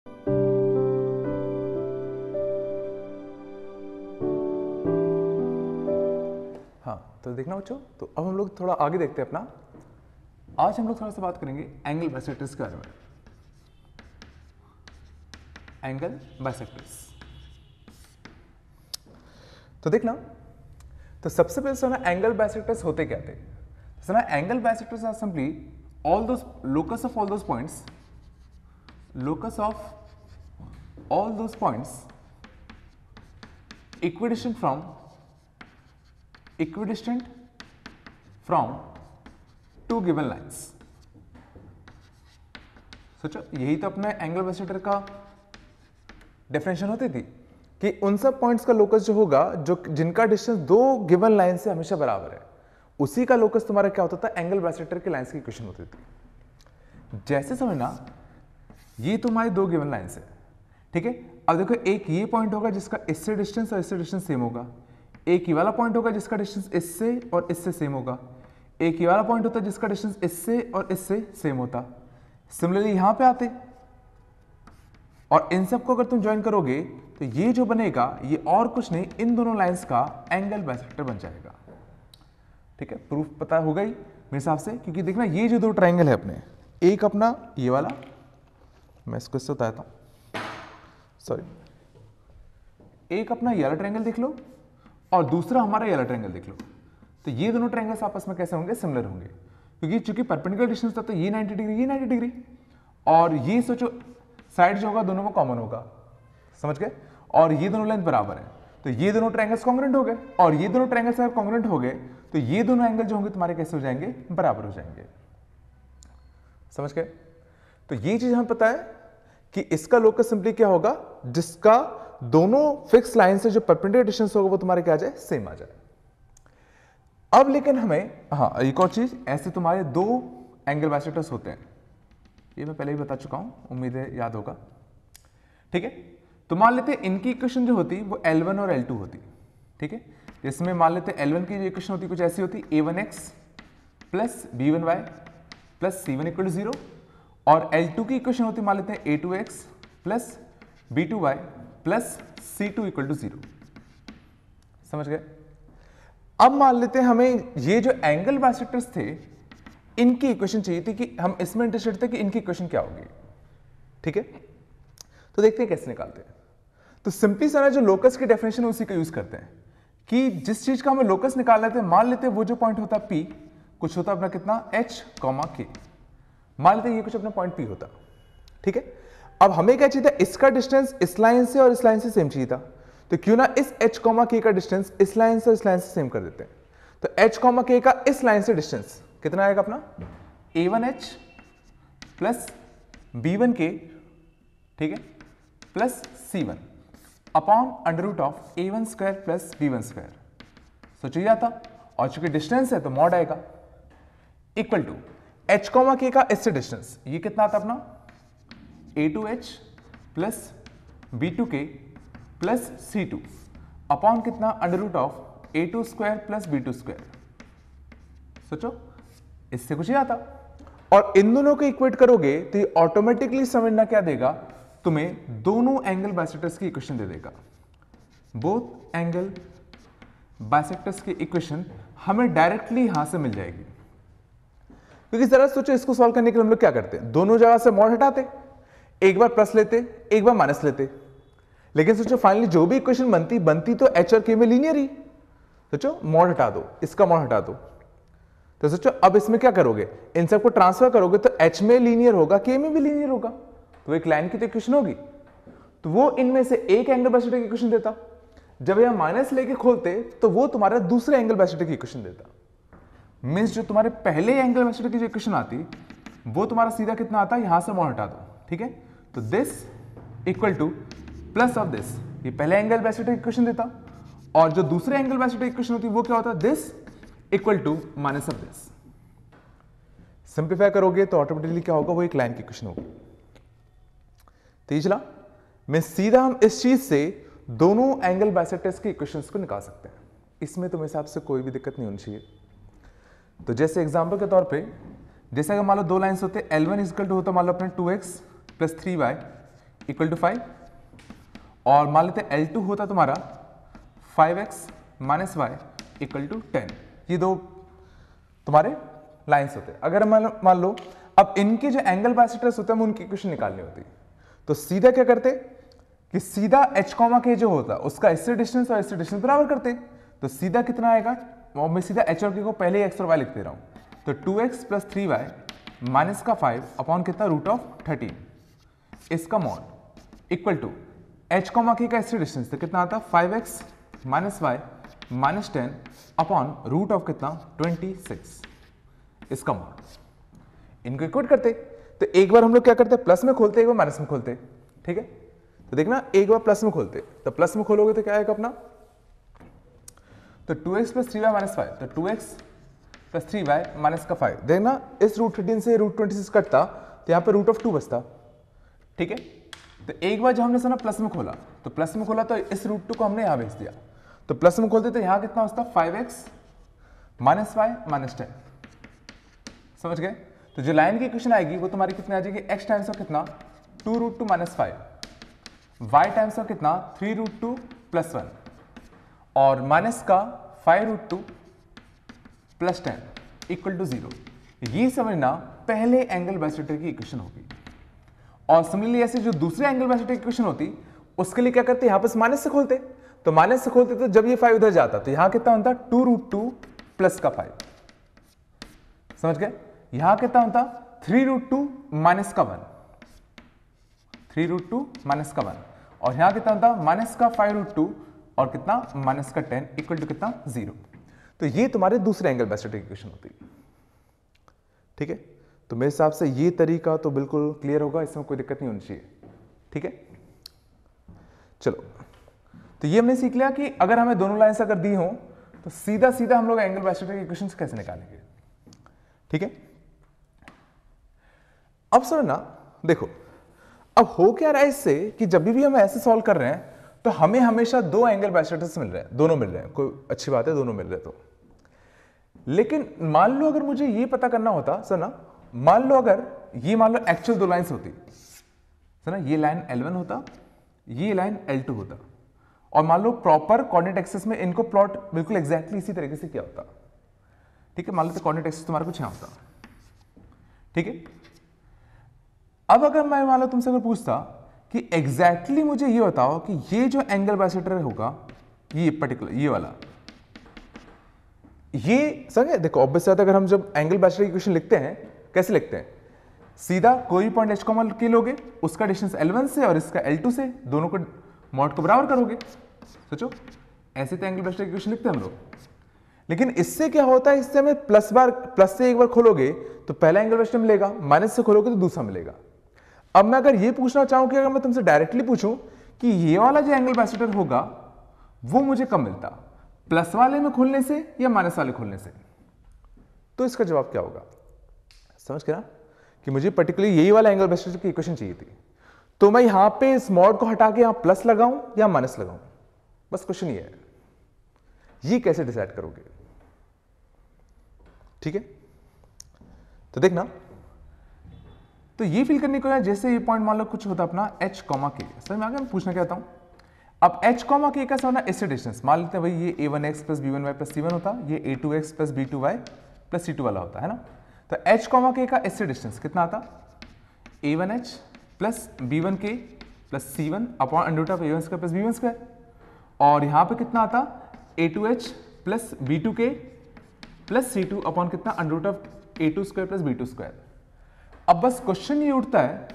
हाँ, तो देखना बच्चों, तो अब हम लोग थोड़ा आगे देखते हैं अपना। आज हम लोग थोड़ा सा बात करेंगे एंगल बाइसेक्टर्स के बारे में। एंगल बाइसेक्टर्स, तो देखना, तो सबसे पहले सुना एंगल बाइसेक्टर्स होते क्या थे। सुना angle bisectors are simply all those locus of all those points, locus of all those points equidistant from two given lines। सोचो, यही तो अपने एंगल बाइसेक्टर का डेफिनेशन होती थी कि उन सब पॉइंट्स का लोकस जो होगा जो जिनका डिस्टेंस दो गिवन लाइन से हमेशा बराबर है, उसी का लोकस तुम्हारा क्या होता था, एंगल बाइसेक्टर के लाइंस की इक्वेशन होती थी। जैसे समझना, ये तुम्हारी दो गिवन लाइंस है, ठीक है। अब देखो, एक ये पॉइंट होगा जिसका इससे डिस्टेंस और इससे डिस्टेंस सेम होगा, एक ये वाला पॉइंट होगा जिसका डिस्टेंस इससे और इससे सेम होगा, एक ये वाला पॉइंट होता है जिसका डिस्टेंस इससे और इससे सेम होता। सिमिलरली यहां पे आते, और इन सबको अगर तुम ज्वाइन करोगे तो ये जो बनेगा ये और कुछ नहीं, इन दोनों लाइंस का एंगल बाइसेक्टर बन जाएगा, ठीक है। प्रूफ पता होगा ही मेरे हिसाब से, क्योंकि देखना ये जो दो ट्राइंगल है अपने, एक अपना ये वाला, मैं इसको इससे बताता हूं, सॉरी, एक अपना ये वाला ट्राइंगल देख लो और दूसरा हमारा ये वाला ट्राइंगल देख लो। तो ये दोनों ट्राइंगल्स आपस में कैसे होंगे, सिमिलर होंगे, क्योंकि चूंकि परपेंडिकुलर डिस्टेंस था तो ये 90 डिग्री, ये 90 डिग्री, और ये सोचो साइड जो होगा दोनों में कॉमन होगा, समझ गए, और ये दोनों लेंथ बराबर है, तो ये दोनों ट्रायंगल्स कॉन्ग्रुएंट हो गए, और ये दोनों ट्रायंगल्स अगर कॉन्ग्रुएंट हो गए तो ये दोनों एंगल जो होंगे तुम्हारे कैसे हो जाएंगे, बराबर हो जाएंगे, समझ गए। तो ये चीज हमें पता है कि इसका लोकस सिंपली क्या होगा, जिसका दोनों फिक्स लाइन से जो परपेंडिकुलर डिस्टेंस होगा वो तुम्हारे क्या आ जाए, सेम आ जाए। अब लेकिन हमें, हाँ एक और चीज, ऐसे तुम्हारे दो एंगल बाइसेक्टर्स होते हैं, ये मैं पहले ही बता चुका हूं, उम्मीद है याद होगा, ठीक है। तो मान लेते हैं इनकी इक्वेशन जो होती वो L1 और L2 होती, ठीक है। इसमें मान लेते हैं L1 की जो इक्वेशन होती कुछ ऐसी होती, a1x plus b1y plus c1 equal to 0, और L2 की इक्वेशन होती मान लेते हैं a2x plus b2y plus c2 equal to 0, समझ गए। अब मान लेते हैं हमें ये जो एंगल बाइसेक्टर्स थे इनकी इक्वेशन चाहिए थी, कि हम इसमें इंटरेस्टेड थे कि इनकी इक्वेशन क्या होगी, ठीक है। तो देखते हैं कैसे निकालते हैं। तो सिंपली सारा जो लोकस की डेफिनेशन है उसी का यूज करते हैं, कि जिस चीज का हमें लोकस निकालना है, मान लेते हैं वो जो पॉइंट होता P कुछ होता अपना कितना h, K, मान लेते हैं ये कुछ अपना पॉइंट P होता, ठीक है। अब हमें क्या चाहिए था, इसका डिस्टेंस इस लाइन से और इस लाइन से सेम चाहिए था, तो क्यों ना इस h, K का डिस्टेंस इस लाइन से और इस लाइन से सेम कर देते हैं। तो h, K का इस लाइन से डिस्टेंस कितना आएगा अपना, a1h प्लस b1k, ठीक है, plus c1 upon under root of a1 square plus b1 square, सोचो ये आता, और चूंकि डिस्टेंस है तो मॉड आएगा, इक्वल टू h, K का इससे डिस्टेंस, ये कितना आता अपना a2h plus b2k plus c2 upon कितना under root of a2 square plus b2 square, सोचो इससे कुछ ही आता, और इन दोनों को इक्वेट करोगे तो ये ऑटोमेटिकली समझना क्या देगा तुम्हें, दोनों एंगल बाइसेक्टर्स की इक्वेशन दे देगा। बोथ एंगल बाइसेक्टर्स की इक्वेशन हमें डायरेक्टली यहां से मिल जाएगी, क्योंकि जरा सोचो इसको सॉल्व करने के लिए हम लोग क्या करते हैं, दोनों जगह से मॉड हटाते, एक बार प्लस लेते एक बार माइनस लेते, लेकिन सोचो फाइनली जो भी इक्वेशन बनती तो h और k में लीनियर ही, सोचो मॉड हटा दो, इसका मॉड हटा दो, तो सोचो अब इसमें क्या करोगे, इन सबको ट्रांसफर करोगे तो h में लीनियर होगा, k में भी लीनियर होगा, तो एक लाइन की तो इक्वेशन होगी, तो वो इनमें से एक एंगल बाइसेक्टर की इक्वेशन देता। जब यहां माइनस लेके खोलते तो वो तुम्हारा दूसरे एंगल बाइसेक्टर की इक्वेशन देता। मींस जो तुम्हारे पहले एंगल बाइसेक्टर की जो इक्वेशन आती वो तुम्हारा सीधा कितना आता, यहां से मॉड हटा दो, ठीक है। तो this equal two plus of this, ये पहले एंगल बाइसेक्टर की इक्वेशन देता, और जो दूसरे एंगल बाइसेक्टर की इक्वेशन होती वो क्या होता, this equal to minus of this. Simplify करोगे तो ऑटोमेटिकली क्या होगा, वो एक लाइन की इक्वेशन होगी। तीसरा में सीधा हम इस चीज से दोनों एंगल बाइसेक्टर्स की इक्वेशंस को निकाल सकते हैं, इसमें तुम्हें हिसाब से कोई भी दिक्कत नहीं होनी चाहिए। तो जैसे एग्जांपल के तौर पे, जैसे अगर मान लो दो लाइंस होते, L1 इक्वल टू होता मान लो अपने 2x plus 3y equal to 5, और मान लेते हैं L2 होता तुम्हारा 5x minus Y equal to 10। ये दो तुम्हारे लाइंस होते हैं। अगर मान लो अब इनके जो एंगल बाइसेक्टर्स होते हैं उनकी इक्वेशन निकालनी होती, तो सीधा क्या करते कि सीधा h कॉमा के जो होता उसका इससे डिस्टेंस और इससे डिस्टेंस बराबर करते, तो सीधा कितना आएगा, और मैं सीधा h और k को पहले ही x और y लिख दे रहा हूं, तो 2x प्लस 3y माइनस का 5 अपॉन कितना रूट ऑफ 13 इसका mod equal to h comma के का इससे डिस्टेंस तो कितना आता 5x minus y minus 10 upon root of कितना 26 इसका मॉड। इनको इक्वेट करते, तो एक बार हम लोग क्या करते हैं प्लस में खोलते, एक बार माइनस में खोलते, ठीक है। तो देखना एक बार प्लस में खोलते, तो प्लस में खोलोगे तो क्या आएगा अपना, तो 2x प्लस 3y माइनस 5, तो 2x प्लस 3y माइनस का 5। देखना इस रूट 13 से रूट 26 कटता, तो यहाँ पे रूट ऑफ 2 बचता, ठीक है। तो एक बार जब हमने सुना प्लस में खोला, तो प्लस में खोला तो इस रूट 2 को हमने यहाँ भेज दिया, तो प्लस में खोलते तो यहाँ कितना होता 5x माइनस वाई माइनस 10, समझ गए। तो जो लाइन की इक्वेशन आएगी वो तुम्हारी कितनी आ जाएगी, x टाइम्स ऑफ कितना 2 root 2 minus 5, y times of कितना 3 रूट 2 प्लस 1, और माइनस का 5 रूट 2 प्लस 10 इक्वल टू 0। ये समझना पहले एंगल बाइसेक्टर की इक्वेशन होगी। और सिमिलरली ऐसे जो दूसरे एंगल बाइसेक्टर की इक्वेशन होती उसके लिए क्या करते, यहां पर माइनस से खोलते, तो माइनस से खोलते तो जब ये 5 उधर जाता तो यहां कितना होता 2 रूट 2 प्लस का 5, समझ गए। यहां कितना होता 3 रूट 2 माइनस का 1, 3 रूट 2 माइनस का 1, और यहां कितना होता माइनस का 5 रूट 2 और कितना माइनस का 10 इक्वल टू कितना 0। तो ये तुम्हारे दूसरे एंगल बाइसेक्टर की इक्वेशन होती है, ठीक है। तो मेरे हिसाब से ये तरीका तो बिल्कुल क्लियर होगा, इसमें कोई दिक्कत नहीं होनी चाहिए, ठीक है। चलो, तो ये हमने सीख लिया कि अगर हमें दोनों लाइंस अगर दी हो तो सीधा सीधा हम लोग एंगल बाइसेक्टर की इक्वेशन कैसे निकालेंगे, ठीक है। अब समझना, देखो अब हो क्या रहा है इससे कि जब भी हम ऐसे सॉल्व कर रहे हैं तो हमें हमेशा दो एंगल बाइसेक्टर्स मिल रहे हैं, दोनों मिल रहे हैं, कोई अच्छी बात है दोनों मिल रहे हैं तो। लेकिन मान लो अगर मुझे ये पता करना होता, सुना, मान लो अगर ये मान लो एक्चुअल दो लाइंस होती, सुना, ये लाइन L1 होता, ये लाइन L2 होता, और मान लो प्रॉपर कोऑर्डिनेट एक्सिस में इनको प्लॉट बिल्कुल एग्जैक्टली इसी तरीके से किया होता, ठीक है। मान लो कोऑर्डिनेट एक्सिस तुम्हारा कुछ यहां होता, ठीक है। अब अगर मैं मान लो तुमसे अगर पूछता कि एग्जैक्टली मुझे ये बताओ कि ये जो एंगल बाइसेक्टर होगा, ये पर्टिकुलर ये वाला, ये समझे, देखो ऑब्वियस बात है, अगर हम जब एंगल बाइसेक्टर की इक्वेशन लिखते हैं कैसे लिखते हैं, सीधा कोई पॉइंट h कॉमन के लोगे, उसका डिस्टेंस L1 से और इसका L2 से, दोनों को मॉड को बराबर करोगे। सोचो ऐसे तो एंगल बाइसेक्टर की इक्वेशन लिखते हैं हम लोग। लेकिन इससे क्या होता है, इससे हमें प्लस से एक बार खोलोगे तो पहला एंगल बाइसेक्टर मिलेगा, माइनस से खोलोगे तो दूसरा मिलेगा। अब मैं अगर ये पूछना चाहूं कि अगर मैं तुमसे डायरेक्टली पूछूं कि ये वाला जो एंगल बाइसेक्टर होगा वो मुझे कब मिलता, प्लस वाले में खोलने से या माइनस वाले खोलने से, तो इसका जवाब क्या होगा, समझ गया ना, कि मुझे पर्टिकुलरली यही वाला एंगल बाइसेक्टर की इक्वेशन चाहिए थी, तो मैं यहां पे इस मॉड को हटा के यहां प्लस लगाऊं या माइनस लगाऊं, बस क्वेश्चन ये है, ये कैसे डिसाइड करोगे, ठीक है। तो देखना, तो ये फील करने को है जैसे ये पॉइंट मान लो कुछ होता अपना h कॉमा के, समझ में आ गया मैं पूछना क्या था। अब h कॉमा के का होना इससे डिस्टेंस, मान लेते हैं भाई ये a1x plus b1y plus c1 होता, ये a2x plus b2y plus c2 वाला होता है ना। तो h कॉमा के का इससे डिस्टेंस कितना आता, a1h plus b1k plus c1 upon under root of a1 square plus b1 square, और यहाँ पे कितना आता a2h plus b2k plus c2 upon कितना under root of a2 square plus b2 square. अब बस क्वेश्चन ये उठता है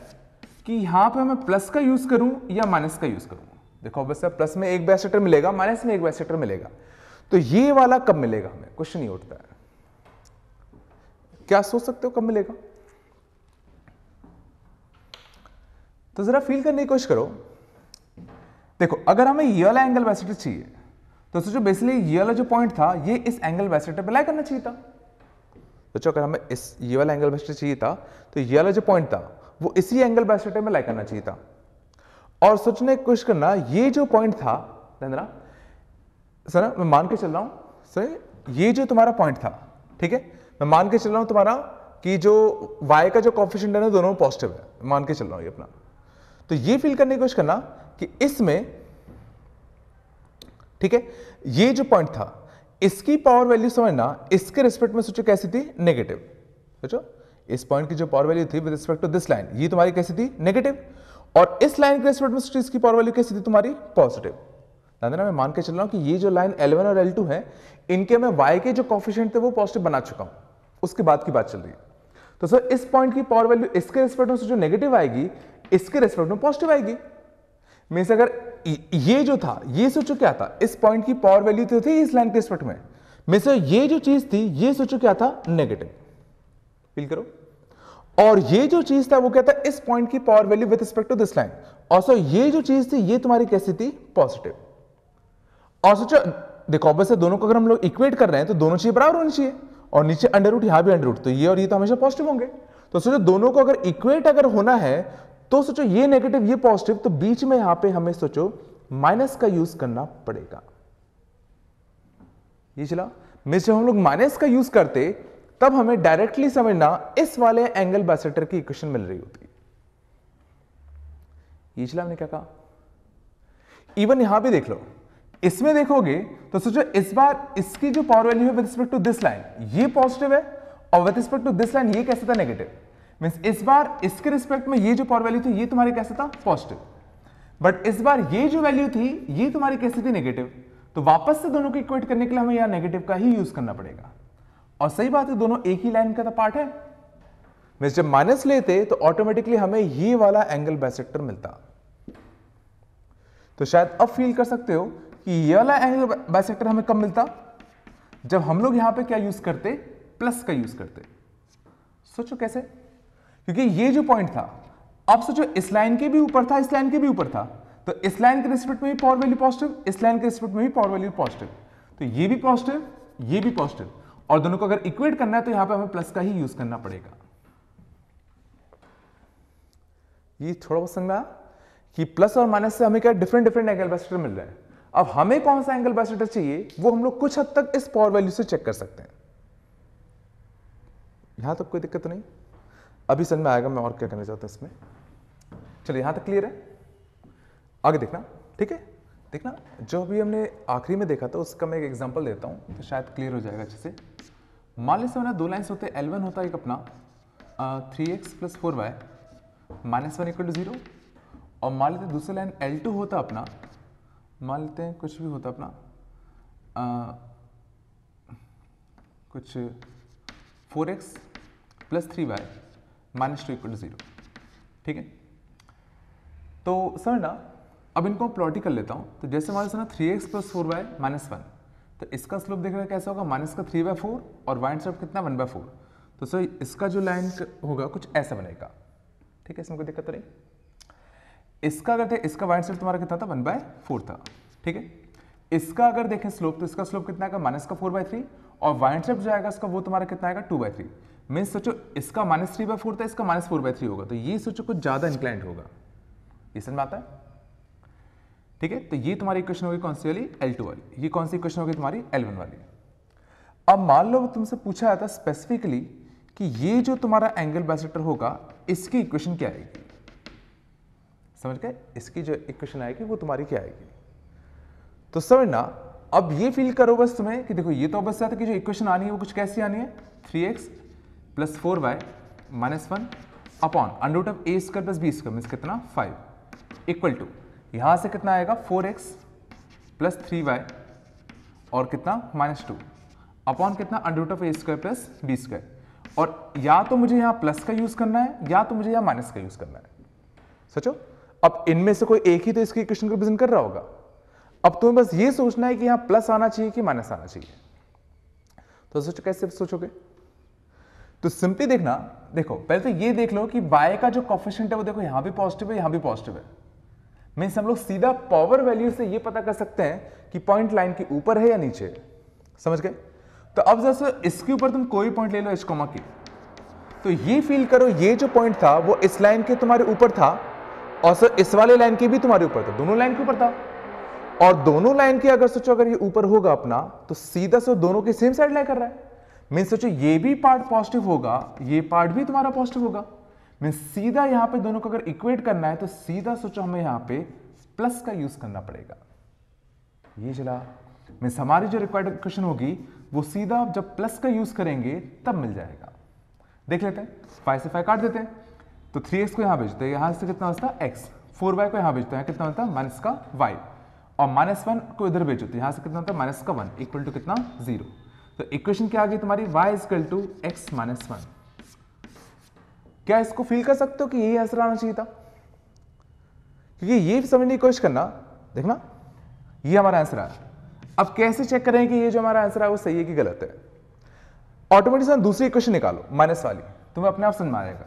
कि यहां पे मैं प्लस का यूज करूं या माइनस का यूज करूं। देखो बस प्लस में एक बाइसेक्टर मिलेगा, माइनस में एक बाइसेक्टर मिलेगा, तो ये वाला कब मिलेगा हमें, क्वेश्चन ये उठता है। क्या सोच सकते हो कब मिलेगा, तो जरा फील करने की कोशिश करो। देखो अगर हमें ये वाला एंगल बाइसेक्टर चाहिए तो सोचो बेसिकली ये वाला जो पॉइंट था ये इस एंगल बाइसेक्टर पे लाई करना चाहिए था। सोचो अगर हमें इस ये वाला एंगल बाइसेक्टर चाहिए था तो ये वाला जो पॉइंट था वो इसी एंगल बाइसेक्टर में लाई करना चाहिए था। और सोचने की कोशिश करना ये जो पॉइंट था, सर मैं मान के चल रहा हूं सर, ये जो तुम्हारा पॉइंट था, ठीक है, मैं मान के चल रहा हूं तुम्हारा कि जो y का जो कोएफिशिएंट है ना दोनों में पॉजिटिव है, मान के चल रहा हूं ये अपना। तो ये फील करने की कोशिश करना कि इसमें, ठीक है, ये जो पॉइंट था इसकी पावर वैल्यू समझना, इसके रिस्पेक्ट में सोचो कैसी थी, नेगेटिव। सोचो इस पॉइंट की जो पावर वैल्यू थी with respect to this line, ये तुम्हारी कैसी थी, नेगेटिव। और इस लाइन के रिस्पेक्ट में सोचो इसकी पावर वैल्यू कैसी थी तुम्हारी, पॉजिटिव। मैं मान के चल रहा हूं कि ये जो लाइन L1 और L2 है, इनके मैं y के जो कोफिशिएंट थे वो पॉजिटिव बना चुका हूं, उसके बाद की बात चल रही है। तो सर इस पॉइंट की पावर वैल्यू इसके रिस्पेक्ट में जो नेगेटिव आएगी, इसके रिस्पेक्ट में पॉजिटिव आएगी। मींस अगर ये जो था, ये सोचो क्या था, इस पॉइंट की पावर वैल्यू तो थी इस लाइन के रिस्पेक्ट में, मींस ये जो चीज थी ये सोचो क्या था, नेगेटिव। फील करो। और ये जो चीज था वो क्या था, इस पॉइंट की power value with respect to this line. और सो ये जो चीज थी ये तुम्हारी कैसी थी, पॉजिटिव। और सोचो देखो, ऑब्वियसली दोनों को अगर हम लोग इक्वेट कर रहे हैं तो दोनों चीजें बराबर होनी चाहिए, और नीचे अंडर रूट, यहां भी अंडर रूट, तो ये और ये तो हमेशा पॉजिटिव होंगे। तो सोचो दोनों को अगर इक्वेट अगर होना है तो सोचो ये नेगेटिव ये पॉजिटिव, तो बीच में यहां पे हमें सोचो माइनस का यूज करना पड़ेगा। ये चला, मींस जब हम लोग माइनस का यूज करते तब हमें डायरेक्टली समझना इस वाले एंगल बाइसेक्टर की इक्वेशन मिल रही होती। ये चला हमने क्या कहा। इवन यहां पे देख लो, इसमें देखोगे तो सोचो इस बार इसकी जो पावर वैल्यू है with respect to this line ये पॉजिटिव है, और with respect to this line ये कैसा था, नेगेटिव। मींस इस बार इसके रिस्पेक्ट में ये जो पावर वैल्यू थी ये तुम्हारी कैसा था, पॉजिटिव। बट इस बार ये जो वैल्यू थी ये तुम्हारी कैसी थी, नेगेटिव। तो वापस से दोनों को इक्वेट करने के लिए हमें यहां नेगेटिव का ही यूज करना पड़ेगा। और सही बात है, दोनों एक ही लाइन का तो पार्ट है। मींस जब माइनस लेते तो ऑटोमेटिकली हमें ये वाला एंगल बाइसेक्टर मिलता। तो शायद अब फील कर सकते हो कि ये वाला एंगल बाइसेक्टर हमें कब मिलता, जब हम लोग यहां पे क्या यूज करते, प्लस का यूज करते। सोचो कैसे, क्योंकि ये जो पॉइंट था, अब सोचो इस लाइन के भी ऊपर था, इस लाइन के भी ऊपर था, तो इस लाइन के रिस्पेक्ट में भी पावर वैल्यू पॉजिटिव, इस लाइन के रिस्पेक्ट में भी पावर वैल्यू पॉजिटिव, तो ये भी पॉजिटिव ये भी पॉजिटिव, और दोनों को अगर इक्वेट करना है तो यहां पे हमें प्लस का ही यूज करना पड़ेगा। ये थोड़ा बहुत समझा कि प्लस और माइनस से हमें क्या डिफरेंट डिफरेंट एंगल बाइसेक्टर मिल रहे हैं। अब हमें कौन सा एंगल बाइसेक्टर चाहिए वो हम लोग कुछ हद तक इस पावर वैल्यू से चेक कर सकते हैं। यहां तक कोई दिक्कत नहीं, अभी समझ में आएगा मैं और क्या करना चाहता हूं इसमें। चलिए यहां तक क्लियर है, आगे देखना, ठीक है। देखना जो अभी हमने आखिरी में देखा था उसका मैं एक एग्जांपल देता हूं तो शायद क्लियर हो जाएगा अच्छे से। मान लीजिए मैंने दो लाइन्स होते हैं, L1 होता है एक अपना 3x + 4y -1 = 0, और मान लेते हैं दूसरी लाइन L2 होता अपना, मान लेते हैं कुछ भी होता अपना कुछ 4x + 3y -2 = 0, ठीक है। तो समझना, अब इनको प्लॉट कर लेता हूं। तो जैसे मान लीजिए 3x + 4y -1, तो इसका स्लोप देख रहे हैं कैसा होगा, माइनस का 3/4 और y इंटरसेप्ट कितना 1/4। तो सर इसका जो लाइन होगा कुछ ऐसा बनेगा, ठीक है, इसमें कोई दिक्कत तो नहीं। इसका अगर देखें, इसका y इंटरसेप्ट तुम्हारा कितना था, 1/4 था, ठीक है। इसका अगर देखें स्लोप, तो इसका स्लोप कितना आएगा, -4/3, और y इंटरसेप्ट जो आएगा इसका वो तुम्हारा कितना आएगा, 2/3। मीन्स सोचो इसका -3/4 था, इसका -4/3 होगा, तो ये सोचो कुछ ज्यादा इंक्लाइंड होगा। ये समझ में आता है, ठीक है। तो ये तुम्हारी इक्वेशन होगी कौन सी वाली, L2 वाली। ये कौन सी इक्वेशन होगी तुम्हारी, L1 वाली। अब मान लो तुमसे पूछा जाता स्पेसिफिकली कि ये जो तुम्हारा एंगल बाइसेक्टर होगा इसकी इक्वेशन क्या आएगी, समझ गए, इसकी जो इक्वेशन आएगी वो तुम्हारी क्या आएगी। तो समझना, अब ये फील करो बस तुम्हें कि देखो ये तो बस था कि जो इक्वेशन आनी है वो कुछ कैसी आनी है, 3x + 4y -1 upon √a² + b² means कितना 5 इक्वल टू यहां से कितना आएगा 4x + 3y और कितना -2 अपॉन कितना √a² + b²। और या तो मुझे यहां प्लस का यूज करना है या तो मुझे यहां माइनस का यूज करना है। सोचो, अब इनमें से कोई एक ही तो इसकी इक्वेशन को रिप्रेजेंट कर रहा होगा। अब तुम्हें बस ये सोचना है कि यहां प्लस आना चाहिए कि माइनस आना चाहिए। तो सोचो कैसे सोचोगे, तो सिंपली देखना, देखो पहले तो ये देख लो कि y का जो कोफिशिएंट है वो देखो यहां भी पॉजिटिव है यहां भी पॉजिटिव है। मीन्स हम लोग सीधा पावर वैल्यू से ये पता कर सकते हैं कि पॉइंट लाइन के ऊपर है या नीचे है, समझ गए। तो अब जैसे इसके ऊपर तुम कोई पॉइंट ले लो h, की, तो ये फील करो ये जो पॉइंट था वो इस लाइन के तुम्हारे ऊपर था और सर इस वाले लाइन के भी तुम्हारे ऊपर था, दोनों लाइन के ऊपर था। और दोनों लाइन के अगर सोचो अगर ये ऊपर होगा अपना तो सीधा से दोनों के सेम साइड लाई कर रहा है। मीन्स सोचो ये भी पार्ट पॉजिटिव होगा, ये पार्ट भी तुम्हारा पॉजिटिव होगा। मीन सीधा यहां पे दोनों को अगर इक्वेट करना है तो सीधा सोचो हमें यहां पे प्लस का यूज करना पड़ेगा। ये चला, मीन्स हमारी जो रिक्वायर्ड इक्वेशन होगी वो सीधा जब प्लस का यूज करेंगे तब मिल जाएगा। देख लेते हैं, 5 से 5 काट देते हैं, तो 3x को यहां भेजते हैं, यहां से कितना होता है x, 4y को यहां भेजते हैं, कितना होता है माइनस का y, और -1 को इधर भेजो तो यहां से कितना होता है माइनस का 1 इक्वल टू कितना 0। तो इक्वेशन क्या आ गई तुम्हारी y equal to x minus 1। क्या इसको फील कर सकते हो कि यही आंसर आना चाहिए था? क्योंकि ये समझने की कोशिश करना, देखना ये हमारा आंसर आया। अब कैसे चेक करें कि ये जो हमारा आंसर है वो सही है कि गलत है? ऑटोमेटिक दूसरी इक्वेशन निकालो माइनस वाली, तुम्हें अपने आप समझ में आएगा।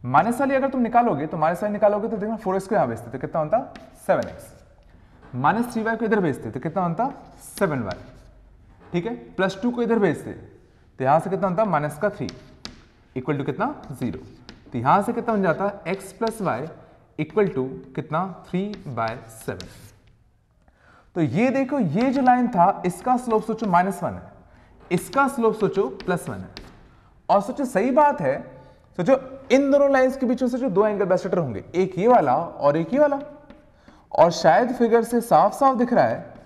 माइनस वाली अगर तुम निकालोगे तो माइनस वाली निकालोगे तो देखना 4x को यहां भेजते तो कितना होता 7x, माइनस 3y को इधर भेजते तो कितना होता 7y, ठीक है, प्लस 2 को इधर भेजते तो यहां से कितना होता माइनस का 3 इक्वल टू कितना 0। तो यहां से कितना बन जाता x plus y equal to कितना 3/7। तो ये देखो, ये जो लाइन था इसका स्लोप सोचो -1 है, इसका स्लोप सोचो +1 है, और सोचो सही बात है, सोचो इन दोनों लाइंस के बीच में सोचो 2 एंगल बाइसेक्टर होंगे, एक ये वाला और एक ये वाला, और शायद फिगर से साफ साफ दिख रहा है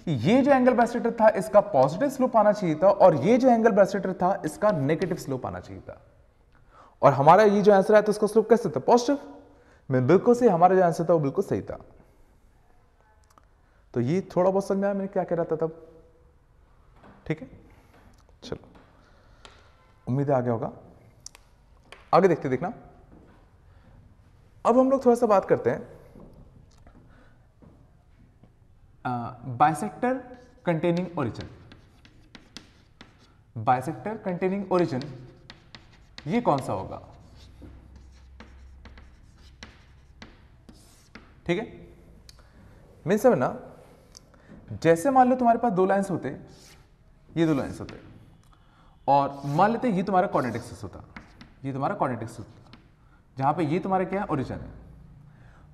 कि ये जो एंगल बाइसेक्टर था इसका पॉजिटिव स्लोप आना चाहिए था, और ये जो एंगल बाइसेक्टर था इसका नेगेटिव स्लोप आना चाहिए था, और हमारा ये जो आंसर है तो उसका स्लोप कैसे था पॉजिटिव। मैं बिल्कुल सही, हमारा जो आंसर था वो बिल्कुल सही था। तो ये थोड़ा बहुत समझ में आया मैंने क्या कह रहा था तब, ठीक है। चलो, उम्मीद है आगे होगा, आगे देखते देखना। अब हम लोग थोड़ा सा बात करते हैं bisector containing origin. Bisector containing origin ये कौन सा होगा, ठीक है। मेन समझना, जैसे मान लो तुम्हारे पास 2 लाइंस होते, ये 2 लाइंस होते, और मान लेते ये तुम्हारा कोऑर्डिनेट एक्सिस होता, ये तुम्हारा कोऑर्डिनेट एक्सिस होता, जहां पे ये तुम्हारे क्या है ओरिजिन है।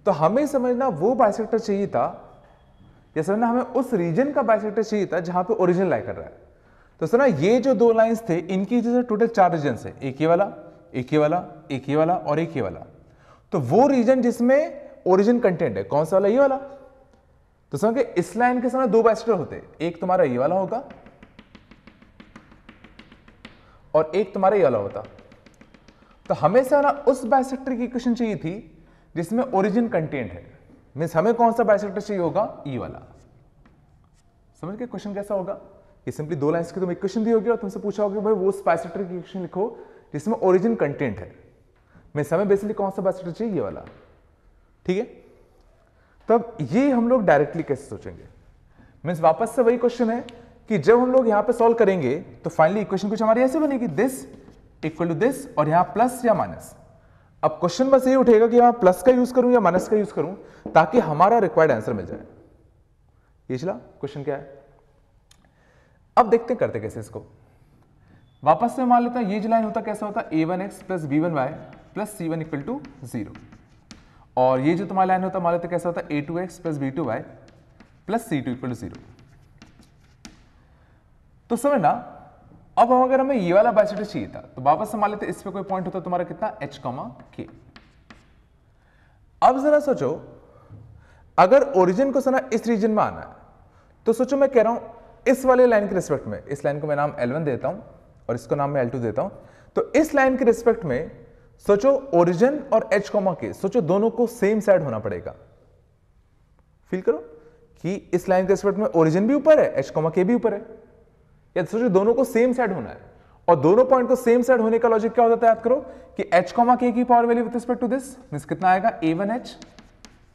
तो हमें समझना वो बाइसेक्टर चाहिए था, या समझना हमें उस रीजन का बाइसेक्टर चाहिए था जहां पे ओरिजिन लाई कर रहा है। तो समझना ये जो 2 लाइंस थे इनकी जैसे टोटल 4 रीजन है, एक ये वाला, एक ये वाला, एक ये वाला और एक ये वाला। तो वो रीजन जिसमें ओरिजिन कंटेंट है कौन सा वाला, ये वाला। तो समझ इस लाइन के समय 2 बाइसेक्टर होते, एक तुम्हारा ये वाला होगा और एक तुम्हारा ये वाला होता। तो हमें से ना उस बाइसेक्टर की इक्वेशन चाहिए थी जिसमें ओरिजिन कंटेंट है, मींस हमें कौन सा बाइसेक्टर चाहिए होगा, ई वाला। समझ के क्वेश्चन कैसा होगा, ये सिंपली 2 लाइंस की तुम इक्वेशन दी होगी और तुमसे पूछा होगा भाई वो उस बाइसेक्टर की इक्वेशन लिखो जिसमें ओरिजिन कंटेंट है, मींस हमें बेसिकली कौन सा बाइसेक्टर चाहिए, ये वाला, ठीक है। तब ये हम लोग डायरेक्टली कैसे सोचेंगे, मींस वापस से वही क्वेश्चन है कि जब हम लोग यहां पे सॉल्व करेंगे तो फाइनली इक्वेशन कुछ हमारी ऐसे बनेगी, दिस इक्वल टू दिस, और यहां प्लस या माइनस। अब क्वेश्चन बस ये उठेगा कि यहां प्लस का यूज करूं या माइनस का यूज करूं ताकि हमारा रिक्वायर्ड आंसर मिल जाए। ये चला क्वेश्चन क्या है, अब देखते हैं करते कैसे इसको। वापस से मान लेता है ये जो लाइन होता कैसा होता, a1x plus b1y plus c1 equal to 0, और ये जो तुम्हारा लाइन होता मान लेते कैसा होता a2x plus b2y plus c2 equal to 0। तो समझना, अब अगर हमें ये वाला बाइसेक्टर चाहिए था तो वापस से मान लेते इस पे कोई पॉइंट होता तुम्हारा कितना h, k। अब जरा सोचो, अगर ओरिजिन को सना इस रीजन में आना है तो सोचो मैं कह रहा हूं इस वाले लाइन के रिस्पेक्ट में, इस लाइन को मैं नाम L1 देता हूं और इसको नाम मैं L2 देता हूं, तो इस लाइन के रिस्पेक्ट में सोचो ओरिजिन और h, k, सोचो दोनों को सेम साइड होना पड़ेगा। फील करो कि इस लाइन के रिस्पेक्ट में ओरिजिन भी ऊपर है, h, k भी ऊपर है, या सोचो दोनों को सेम साइड होना है, और दोनों पॉइंट को सेम साइड होने का लॉजिक क्या होता है याद करो कि h, k की power value with respect to this means कितना आएगा a1h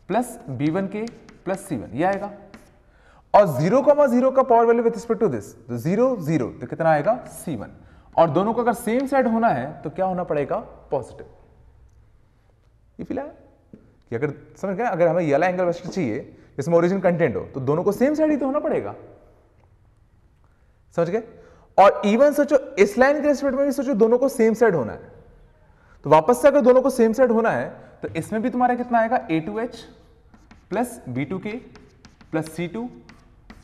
plus b1k plus c1, ये आएगा, और 0, 0 का power value with respect to this तो 0, 0, तो कितना आएगा c1, और दोनों को अगर सेम साइड होना है तो क्या होना पड़ेगा पॉजिटिव। ये फिलहाल कि अगर समझ गए, अगर हमें ये वाला एंगल बाइसेक्टर चाहिए जिसमें ओरिजिन कंटेंट हो तो दोनों को सेम साइड ही तो होना पड़ेगा, समझ गए। और इवन सोचो इस लाइन के रिस्पेक्ट में भी सोचो दोनों को सेम साइड होना है, तो वापस से अगर दोनों को सेम साइड होना है तो इसमें भी तुम्हारा कितना आएगा a2h plus b2k plus c2,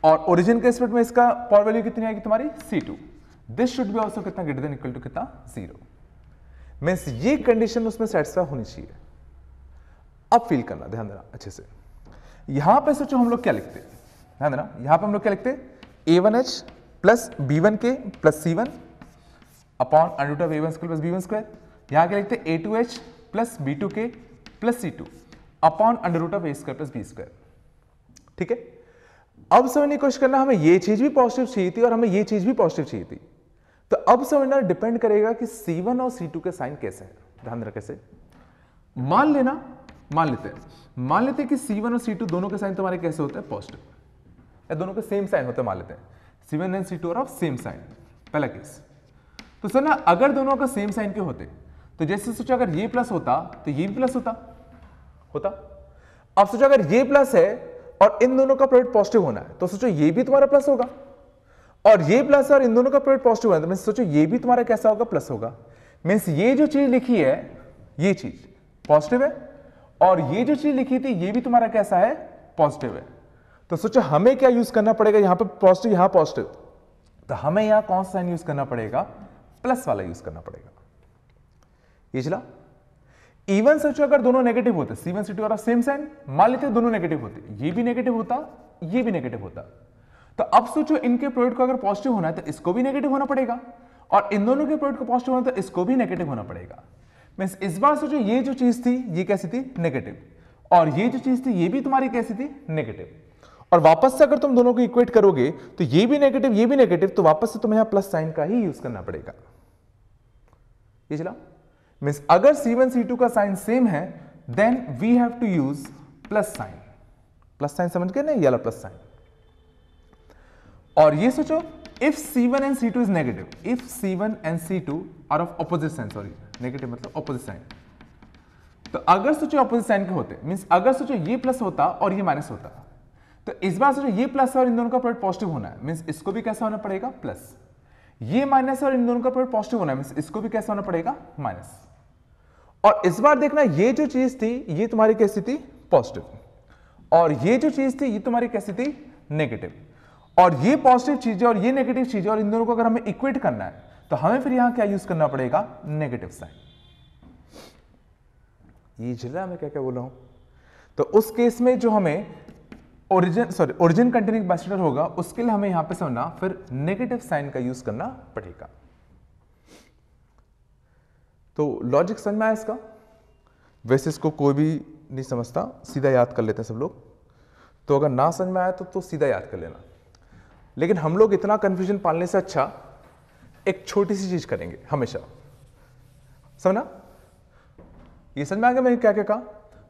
और ओरिजिन के रिस्पेक्ट में इसका पावर वैल्यू कितनी आएगी तुम्हारी c2, this should be also कितना ग्रेटर देन इक्वल टू कितना 0। मीन्स ये कंडीशन उसमें सेटिस्फाई होनी चाहिए। अब फील करना, ध्यान देना अच्छे से। यहां पे सोचो हम लोग क्या लिखते हैं, ध्यान देना, यहां पे हम लोग क्या लिखते हैं, a1h plus b1k plus c1 upon under root of a1 square plus b1 square. यहां क्या लिखते हैं, a2h plus b2k plus c2 upon under root of a square plus b square. ठीक है, अब समझने की कोशिश करना, हमें ये चीज भी पॉजिटिव चाहिए थी और हमें ये चीज भी पॉजिटिव चाहिए थी। तो अब समझना डिपेंड करेगा कि c1 और c2 के साइन कैसे हैं। ध्यान देना कैसे, मान लेते हैं कि c1 और c2 दोनों के साइन तुम्हारे कैसे होते हैं, पॉजिटिव, या दोनों के सेम साइन होते हैं। मान लेते हैं c1 and c2 are of same sign, पहला केस। तो सर ना, अगर दोनों का सेम साइन के होते तो जैसे सोचो अगर ये प्लस होता तो ये भी प्लस होता। अब सोचो अगर ये प्लस है और इन दोनों का प्रोडक्ट पॉजिटिव होना है तो सोचो ये भी तुम्हारा प्लस होगा, और ये प्लस और इन दोनों का प्रोडक्ट पॉजिटिव होना है तो मीन्स सोचो ये भी तुम्हारा कैसा होगा, प्लस होगा। मीन्स ये जो चीज लिखी है ये चीज पॉजिटिव है, और ये जो चीज लिखी थी ये भी तुम्हारा कैसा है, पॉजिटिव है। तो सोचो हमें क्या यूज करना पड़ेगा, यहां पे पॉजिटिव यहां पॉजिटिव, तो हमें यहां कौन सा साइन यूज करना पड़ेगा, प्लस वाला यूज करना पड़ेगा। ये चला। इवन सोचो अगर दोनों नेगेटिव होते, c1 c2 और सेम साइन, मान लेते दोनों नेगेटिव होते, ये भी नेगेटिव होता, ये भी नेगेटिव होता, तो अब सोचो इनके प्रोडक्ट को अगर पॉजिटिव होना है तो इसको भी नेगेटिव होना पड़ेगा, और इन दोनों के प्रोडक्ट को पॉजिटिव होना है तो इसको भी नेगेटिव होना पड़ेगा। मींस इस बार सोचो ये जो चीज थी ये कैसी थी, नेगेटिव, और ये जो चीज थी ये भी तुम्हारी कैसी थी, नेगेटिव। और वापस से अगर तुम दोनों को इक्वेट करोगे तो ये भी नेगेटिव ये भी नेगेटिव, तो वापस से तुम्हें यहां प्लस साइन का ही यूज करना पड़ेगा। ये चला। मींस अगर c1 c2 का साइन सेम है then we have to use plus sign. Plus sign समझ गए ना, ये वाला प्लस साइन। और ये सोचो if c1 and c2 is negative, if c1 and c2 are of opposite sign, sorry negative मतलब ऑपोजिट साइन, तो अगर सोचो ऑपोजिट साइन के होते, मींस अगर सोचो ये प्लस होता और ये माइनस होता, तो इस बार सोचो ये प्लस और इन दोनों का प्रोडक्ट पॉजिटिव होना है, मींस इसको भी कैसा होना पड़ेगा, प्लस। ये माइनस और इन दोनों का प्रोडक्ट पॉजिटिव होना है, मींस इसको भी कैसा होना पड़ेगा, माइनस। और इस बार देखना ये जो चीज थी ये तुम्हारी कैसी थी, पॉजिटिव, और ये जो चीज थी ये तुम्हारी कैसी थी, नेगेटिव। और ये पॉजिटिव चीज और ये नेगेटिव चीज, और इन दोनों को अगर हमें इक्वेट करना है तो हमें फिर यहां क्या यूज करना पड़ेगा, नेगेटिव साइन। ये जिला मैं क्या क्या बोल रहा हूं। तो उस केस में जो हमें ओरिजिन कंटेनिंग बाइसेक्टर होगा उसके लिए हमें यहां पे समझना फिर नेगेटिव साइन का यूज करना पड़ेगा। तो लॉजिक समझ में आया इसका। वैसे इसको कोई भी नहीं समझता, सीधा याद कर लेते हैं सब लोग। तो अगर ना समझ में आया तो सीधा याद कर लेना। लेकिन हम लोग इतना कंफ्यूजन पालने से अच्छा एक छोटी सी चीज करेंगे हमेशा, समझना। ये समझ में आ गया मैंने क्या क्या कहा।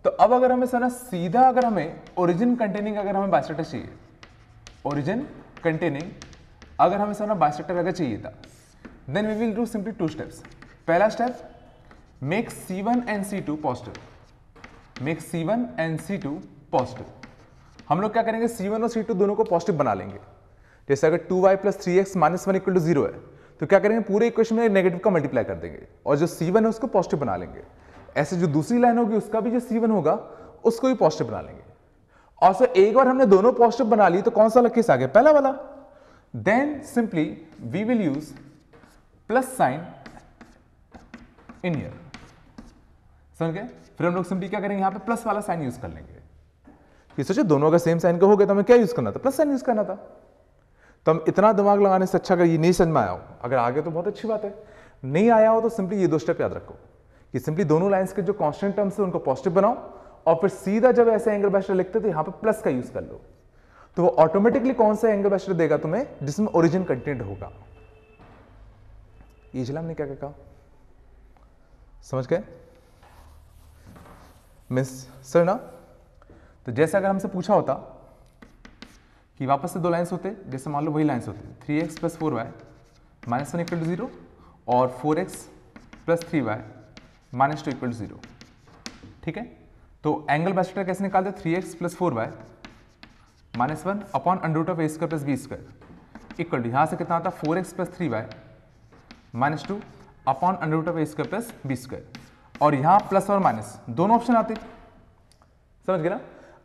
तो अब अगर हमें समझना सीधा, अगर हमें ओरिजिन कंटेनिंग अगर हमें बाइसेक्टर चाहिए, ओरिजिन कंटेनिंग अगर हमें समझना बाइसेक्टर अगर चाहिए था, then we will do simply two steps. पहला step, make c1 and c2 positive, make c1 and c2 positive. हम लोग क्या करेंगे, c1 और c2 दोनों को पॉजिटिव बना लेंगे। जैसे अगर 2y + 3x - 1 = 0 है तो क्या करेंगे, पूरे इक्वेशन में नेगेटिव का मल्टीप्लाई कर देंगे, और जो c1 है उसको पॉजिटिव बना लेंगे। ऐसे जो दूसरी लाइन होगी उसका भी जो c1 होगा उसको भी पॉजिटिव बना लेंगे। और सर एक बार हमने दोनों पॉजिटिव बना ली तो कौन सा केस आ गया, पहला वाला। Then simply we will use plus sign in here, समझ गए। फिर हम लोग सिंपली क्या करेंगे, यहां पे प्लस वाला साइन यूज कर लेंगे। ये सोचिए दोनों का सेम साइन का हो गया तो हमें क्या यूज करना था, प्लस साइन यूज करना था। तो हम इतना दिमाग लगाने से अच्छा, अगर ये नहीं समझ में आया हो, अगर आ गया तो बहुत अच्छी बात है, नहीं आया हो तो सिंपली ये दो स्टेप याद रखो कि सिंपली दोनों लाइंस के जो कांस्टेंट टर्म्स है उनको पॉजिटिव बनाओ, और फिर सीधा जब ऐसे एंगल बाइसेक्टर लिखते तो यहां पे प्लस का यूज कर लो, तो वो ऑटोमेटिकली कौन सा एंगल बाइसेक्टर देगा तुम्हें, जिसमें ओरिजिन कंटेंट होगा। ये चला हमने क्या क्या कहा, समझ गए। मिस सर ना, तो जैसे अगर हमसे पूछा होता कि वापस से दो लाइंस होते, जैसे मान लो वही लाइंस होती 3x + 4y - 1 = 0 और 4x + 3y - 2 = 0, ठीक है। तो एंगल बाइसेक्टर कैसे निकालते, 3x + 4y - 1 upon √a² + b² equal to, यहां से कितना आता 4x + 3y - 2 upon √a² + b², और यहां प्लस और माइनस दोनों ऑप्शन आते, समझ गए ना।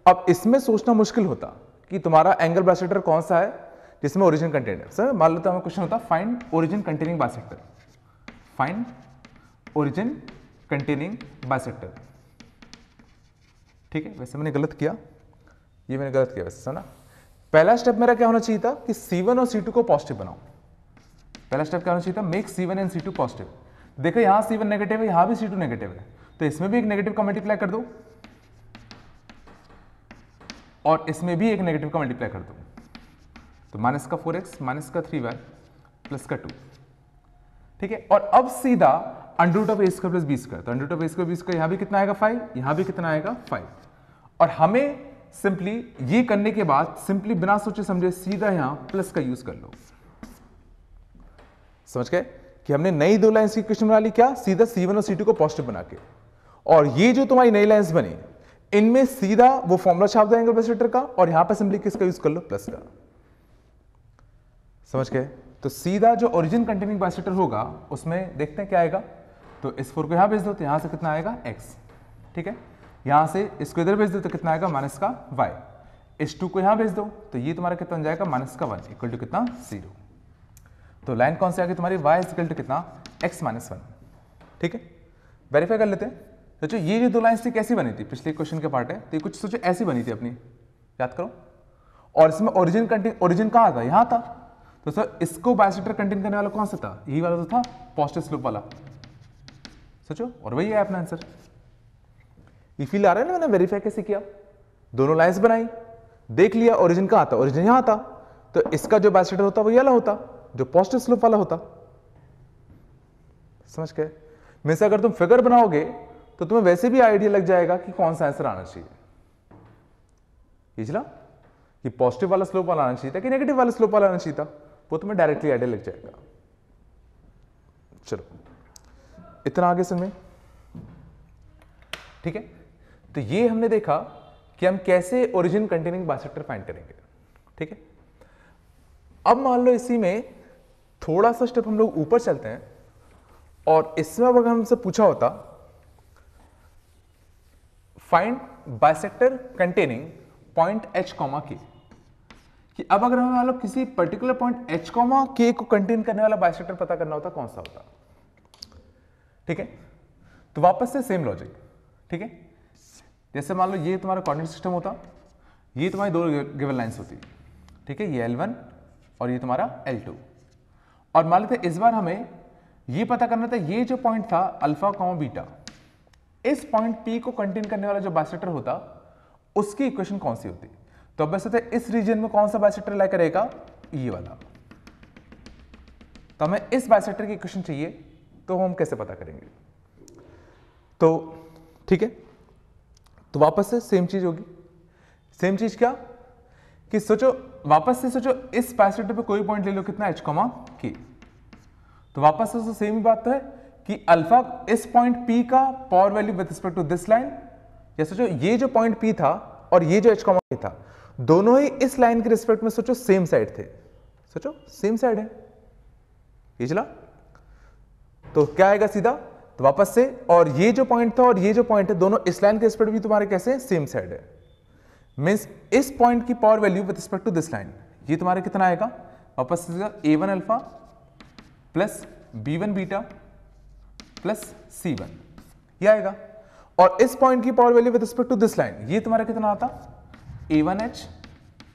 अब इसमें सोचना मुश्किल होता कि तुम्हारा एंगल बाइसेक्टर कौन सा है जिसमें ओरिजिन कंटेंट है। सर मान लेते हमें क्वेश्चन होता find origin containing bisector, find origin containing bisector. ठीक है, वैसे मैंने गलत किया, ये मैंने गलत किया वैसे, सुना। पहला स्टेप मेरा क्या होना चाहिए था कि C1 और C2 को पॉजिटिव बनाओ। पहला स्टेप क्या होना चाहिए था, make C1 and C2 positive. देखो यहां C1 नेगेटिव है, यहां भी C2 नेगेटिव है, तो इसमें भी एक नेगेटिव का मल्टीप्लाई कर दो और इसमें भी एक नेगेटिव का मल्टीप्लाई कर दो, तो माइनस का 4x माइनस का 3y प्लस का 2। ठीक है, और अब सीधा under root of A square plus B square, तो under root of A square b square यहां भी कितना आएगा 5, यहां भी कितना आएगा 5। और हमें सिंपली ये करने के बाद सिंपली बिना सोचे समझे सीधा यहां प्लस का यूज कर लो। समझ गए कि हमने नई दो लाइंस की इक्वेशन बना ली, क्या सीधा C1 और C2 को पॉजिटिव बना के, और ये जो तुम्हारी नई लाइंस बनी इनमें सीधा वो फॉर्मूला छाप दो एंगल बाइसेक्टर का, और यहां पर सिंपली किसका यूज कर लो, प्लस का। समझ गए, तो सीधा जो ओरिजिन कंटेनिंग बाइसेक्टर होगा उसमें देखते हैं क्या आएगा, तो इस 4 को यहां भेज दो तो यहां से कितना आएगा x। ठीक है, यहां से इसको इधर भेज दो तो कितना आएगा माइनस का y, इस 2 को यहां भेज दो तो ये तुम्हारा कितना बन जाएगा माइनस का 1 इक्वल टू कितना 0। तो लाइन कौन सी आ गई तुम्हारी, y इक्वल टू कितना x माइनस 1। ठीक है, वेरीफाई कर लेते हैं। सोचो ये जो दो लाइन्स थी कैसी बनी थी, पिछले क्वेश्चन के पार्ट है, तो ये कुछ सोचो ऐसी बनी थी अपनी, याद करो। और इसमें ओरिजिन कहां था, यहां था, तो सर इसको बाइसेक्टर कंटेन करने वाला कौन सा था, यही वाला तो था पॉजिटिव स्लोप वाला। सोचो, और वही है अपना आंसर। ये फील आ रहा है ना, मैंने वेरीफाई कैसे किया, दोनों लाइंस बनाई, देख लिया ओरिजिन कहां था, ओरिजिन यहां था, तो इसका जो बाइसेक्टर होता वो ये वाला होता जो पॉजिटिव स्लोप वाला होता। समझ गए, मींस अगर तुम फिगर बनाओगे तो तुम्हें वैसे भी आइडिया लग जाएगा कि कौन सा आंसर आना चाहिए। इजला कि पॉजिटिव वाला स्लोप वाला आना चाहिए था कि नेगेटिव वाला स्लोप वाला आना चाहिए था, वो तुम्हें डायरेक्टली आइडिया लग जाएगा। चलो इतना आगे समझ। ठीक है, तो ये हमने देखा कि हम कैसे ओरिजिन कंटेनिंग बाइसेक्टर फाइंड करेंगे। ठीक है, अब मान लो इसी में थोड़ा सा स्टेप हम लोग ऊपर चलते हैं, और इसमें अगर हमसे पूछा होता find bisector containing point h, k, कि अब अगर हमें मान लो किसी पर्टिकुलर पॉइंट h, k को कंटेन करने वाला बाइसेक्टर पता करना होता, कौन सा होता। ठीक है, तो वापस से सेम लॉजिक। ठीक है, जैसे मान लो ये तुम्हारा कोऑर्डिनेट सिस्टम होता, ये तुम्हारी दो गिवन लाइंस होती। ठीक है, ये L1 और ये तुम्हारा L2, और मान लेते इस बार हमें ये पता करना था ये जो पॉइंट था अल्फा कॉमा बीटा, इस पॉइंट P को कंटेन करने वाला जो बाइसेक्टर होता उसकी इक्वेशन कौन सी होती। तो अब वैसे इस रीजन में कौन सा बाइसेक्टर लाई करेगा, ये वाला। तो हमें इस बाइसेक्टर की इक्वेशन चाहिए, तो हम कैसे पता करेंगे। तो ठीक है, तो वापस से सेम चीज होगी। सेम चीज क्या कि सोचो, वापस से सोचो इस बाइसेक्टर पे कोई पॉइंट ले लो, कितना h, k, तो वापस से सेम ही बात तो है कि अल्फा इस पॉइंट P का power value with respect to this line, या सोचो ये जो पॉइंट P था और ये जो h, k था, दोनों ही इस लाइन के रिस्पेक्ट में सोचो सेम साइड थे। सोचो सेम साइड है, ये चला, तो क्या आएगा सीधा, तो वापस से, और ये जो पॉइंट था और ये जो पॉइंट है दोनों इस लाइन के रिस्पेक्ट भी तुम्हारे कैसे सेम साइड है। मींस इस पॉइंट की power value with respect to this line, ये तुम्हारे कितना आएगा, वापस से a1 alpha plus b1 beta plus c1, ये आएगा। और इस पॉइंट की power value with respect to this line, ये तुम्हारा कितना आता, a1h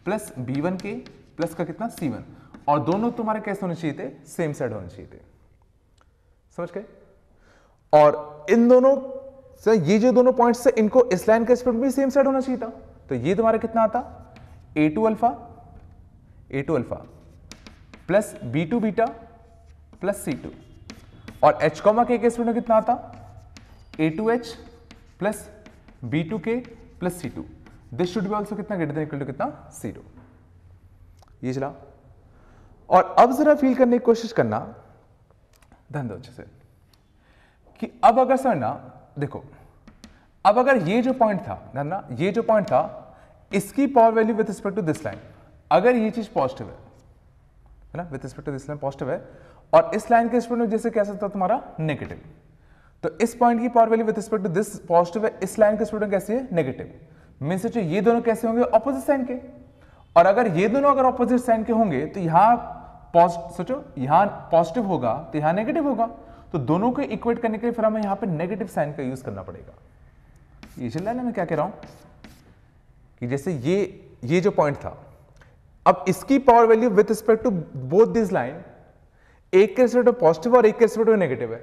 प्लस b1k प्लस का कितना c1, और दोनों तुम्हारे कैसे होने चाहिए थे, सेम साइड होने चाहिए थे। समझ गए, और इन दोनों से ये जो दोनों पॉइंट्स है इनको इस लाइन के रिस्पेक्ट भी सेम साइड होना चाहिए था, तो ये तुम्हारा कितना आता, a2 alpha plus b2 beta plus c2, और h, k के रिस्पेक्ट में कितना आता, a2h plus b2k plus c2, this should be also कितना ग्रेटर देन इक्वल टू कितना 0। ये चला, और अब जरा फील करने की कोशिश करना, ध्यान दो अच्छे से, कि अब अगर समझना, देखो अब अगर ये जो पॉइंट था, ध्यान ना, ये जो पॉइंट था इसकी power value with respect to this line, अगर ये चीज पॉजिटिव है ना, with respect to this line positive है, और इस लाइन के रिस्पेक्ट में जैसे क्या सकता तुम्हारा नेगेटिव, तो इस पॉइंट की power value with respect to this positive है, इस लाइन के रिस्पेक्ट में कैसे है नेगेटिव, मींस सोचो ये दोनों कैसे होंगे, ऑपोजिट साइन के, और अगर ये दोनों अगर ऑपोजिट साइन के होंगे तो यहां सोचो यहां पॉजिटिव होगा तो यहां नेगेटिव होगा, तो दोनों को इक्वेट करने के लिए फिर हमें यहां पे नेगेटिव साइन का यूज करना पड़ेगा। ये चल रहा है ना, मैं क्या कह रहा हूं कि जैसे ये जो पॉइंट था, अब इसकी power value with respect to both this line, एक के रिस्पेक्ट में पॉजिटिव और एक के रिस्पेक्ट में नेगेटिव है।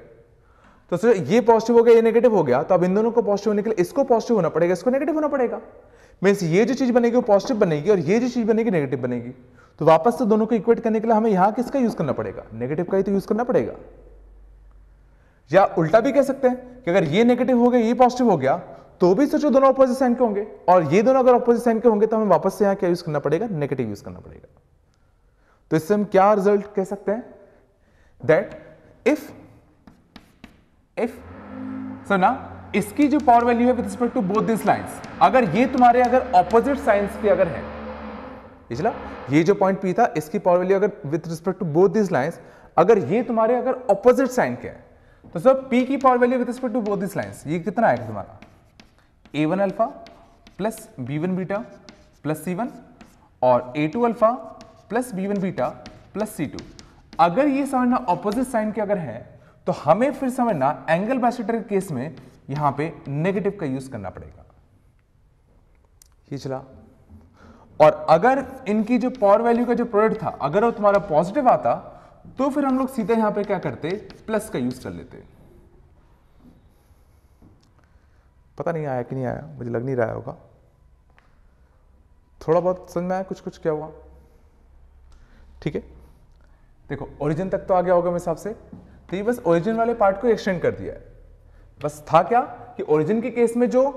तो सर ये पॉजिटिव हो गया, ये नेगेटिव हो गया, तो अब इन दोनों को पॉजिटिव होने के लिए इसको पॉजिटिव होना पड़ेगा, इसको नेगेटिव होना पड़ेगा। मींस ये जो चीज बनेगी वो पॉजिटिव बनेगी और ये जो चीज बनेगी नेगेटिव बनेगी। तो वापस से दोनों को इक्वेट करने के लिए हमें यहां किसका यूज करना पड़ेगा, नेगेटिव का ही तो यूज करना पड़ेगा। या उल्टा भी कह सकते हैं कि अगर ये नेगेटिव हो गया, ये पॉजिटिव हो गया, तो भी सोचो दोनों ऑपोजिट साइन के होंगे, और ये दोनों अगर ऑपोजिट साइन के होंगे तो हमें वापस से यहां क्या यूज करना पड़ेगा, नेगेटिव यूज करना पड़ेगा। तो इससे हम क्या रिजल्ट कह सकते हैं, दैट इफ सो ना इसकी जो पावर वैल्यू है with respect to both this lines, अगर ये तुम्हारे अगर ऑपोजिट साइंस की अगर है, पिछला ये जो पॉइंट पी था, इसकी पावर वैल्यू अगर with respect to both this lines, अगर ये तुम्हारे अगर ऑपोजिट साइन के हैं, तो सर p की power value with respect to both this lines ये कितना आएगा तुम्हारा, a1 alpha plus b1 beta plus c1 और a2 alpha plus b1 beta plus c2। अगर ये समझना ऑपोजिट साइन के अगर है, तो हमें फिर समझना एंगल बाइसेक्टर के केस में यहां पे नेगेटिव का यूज करना पड़ेगा। ये चला, और अगर इनकी जो पावर वैल्यू का जो प्रोडक्ट था अगर वो तुम्हारा पॉजिटिव आता, तो फिर हम लोग सीधे यहां पे क्या करते, प्लस का यूज कर लेते। पता नहीं आया कि नहीं आया, मुझे लग नहीं रहा होगा, थोड़ा बहुत समझ में आया कुछ कुछ क्या हुआ। ठीक है, देखो ओरिजिन तक तो आ गया होगा मेरे हिसाब से। तो ये बस ओरिजिन वाले पार्ट को एक्सटेंड कर दिया है। बस था क्या कि ओरिजिन के केस में जो